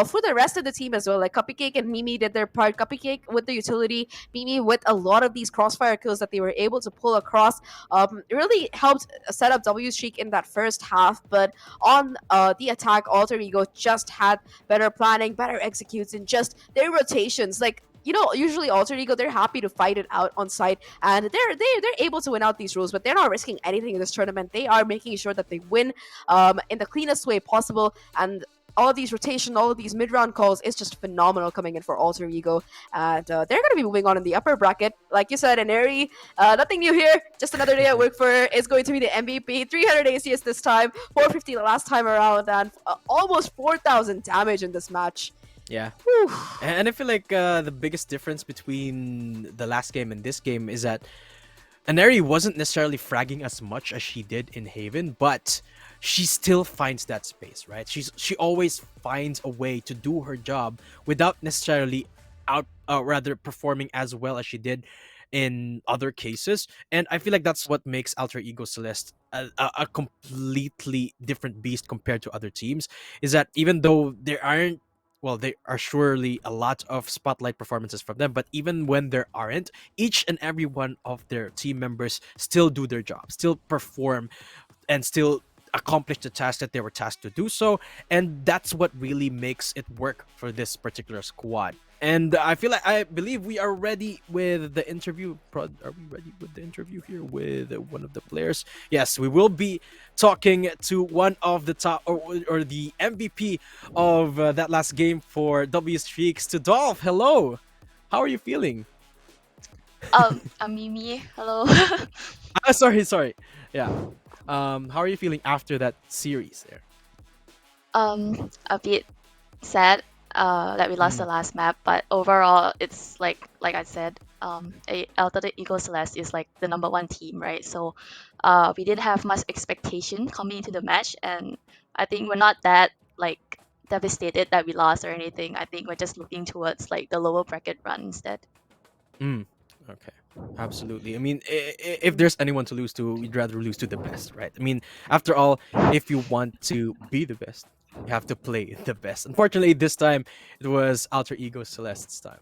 for the rest of the team as well, like Cupcake and Mimi did their part. Cupcake with the utility, Mimi with a lot of these crossfire kills that they were able to pull across. It really helped set up W Streak in that first half. But on the attack, Alter Ego just had better planning, better execution, just their rotations. Like, usually Alter Ego, they're happy to fight it out on site, and they're able to win out these rules, but they're not risking anything in this tournament. They are making sure that they win in the cleanest way possible, and all of these rotation, all of these mid-round calls is just phenomenal coming in for Alter Ego, and they're going to be moving on in the upper bracket. Like you said, Inari, nothing new here, just another day at work for her. Is going to be the MVP, 300 ACS this time, 450 the last time around, and almost 4,000 damage in this match. Yeah. Whew. And I feel like the biggest difference between the last game and this game is that Inari wasn't necessarily fragging as much as she did in Haven, but she still finds that space, right? She always finds a way to do her job without necessarily rather performing as well as she did in other cases. And I feel like that's what makes Alter Ego Celeste a completely different beast compared to other teams, is that even though there are surely a lot of spotlight performances from them, but even when there aren't, each and every one of their team members still do their job, still perform, and still accomplish the task that they were tasked to do so, and that's what really makes it work for this particular squad. And I believe we are ready with the interview. Are we ready with the interview here with one of the players? Yes, we will be talking to one of the top or the MVP of that last game for W Streaks, to Dolph. Hello, how are you feeling? I'm Mimi. Hello. Sorry. Yeah. How are you feeling after that series there? A bit sad that we lost the Mm, last map, but overall, it's like I said, Alter Ego Celeste is like the number one team, right? So, we didn't have much expectation coming into the match, and I think we're not that like devastated that we lost or anything. I think we're just looking towards like the lower bracket run instead. mm, okay. Absolutely. I mean, if there's anyone to lose to, we'd rather lose to the best, right? I mean, after all, if you want to be the best, you have to play the best. Unfortunately, this time it was Alter Ego Celeste's time.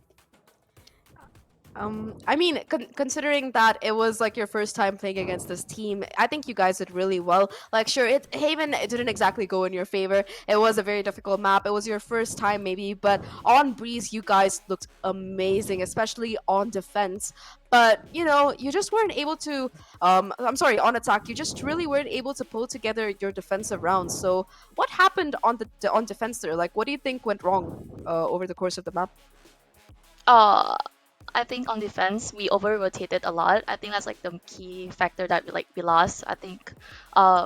I mean, considering that it was like your first time playing against this team, I think you guys did really well. Like, sure, Haven, it didn't exactly go in your favor. It was a very difficult map. It was your first time, maybe, but on Breeze, you guys looked amazing, especially on defense. But you just weren't able to. I'm sorry, on attack, you just really weren't able to pull together your defensive rounds. So, what happened on on defense there? Like, what do you think went wrong over the course of the map? Uh, I think on defense we over rotated a lot. I think that's like the key factor that we lost. I think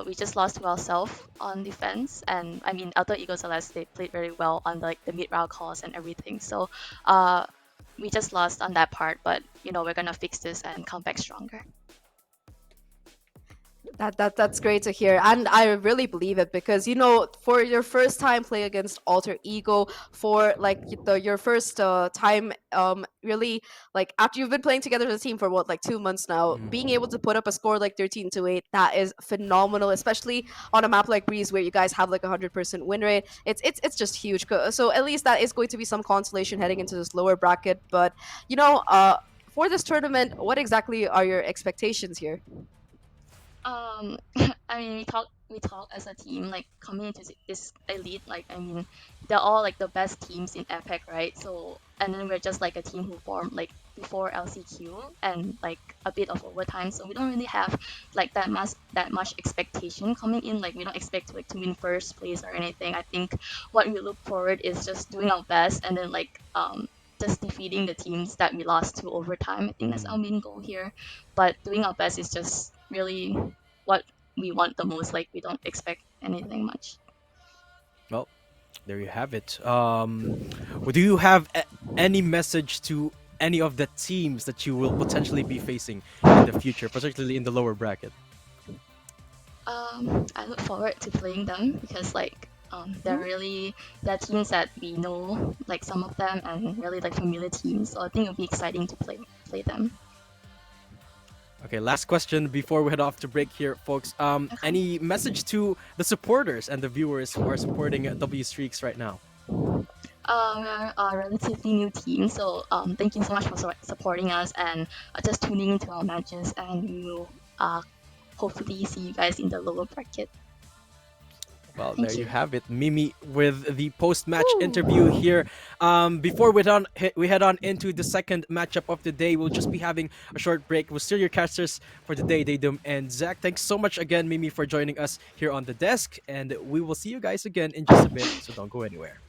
we just lost to ourselves on defense, and I mean Alter Ego Celeste they played very well on like the mid round calls and everything. So uh, we just lost on that part, but we're gonna fix this and come back stronger. That's great to hear, and I really believe it because for your first time playing against Alter Ego, for like your first time, really like after you've been playing together as a team for what, like 2 months now, Mm, being able to put up a score like 13-8, that is phenomenal, especially on a map like Breeze where you guys have like 100% win rate. It's just huge. So at least that is going to be some consolation heading into this lower bracket. But for this tournament, what exactly are your expectations here? Um, I mean, we talk as a team, like coming into this elite. Like, I mean, they're all like the best teams in APAC, right? So, and then we're just like a team who formed like before LCQ and like a bit of overtime. So we don't really have like that much expectation coming in. Like, we don't expect like to win first place or anything. I think what we look forward is just doing our best and then like just defeating the teams that we lost to overtime. I think that's mm. our main goal here. But doing our best is just really what we want the most. Like, we don't expect anything much. Well, there you have it. Do you have any message to any of the teams that you will potentially be facing in the future, particularly in the lower bracket? I look forward to playing them because like they're teams that we know, like some of them, and really like familiar teams. So I think it'll be exciting to play them. Okay, last question before we head off to break here, folks. Okay. Any message to the supporters and the viewers who are supporting W Streaks right now? We're a relatively new team, so thank you so much for supporting us and just tuning into our matches, and we will hopefully see you guys in the lower bracket. Well, there Thank you you. have it, Mimi, with the post-match interview Woo! here. Before we head on into the second matchup of the day, we'll just be having a short break. We're still your casters for the day, Daydum and Zach. Thanks so much again, Mimi, for joining us here on the desk, and we will see you guys again in just a bit. So don't go anywhere.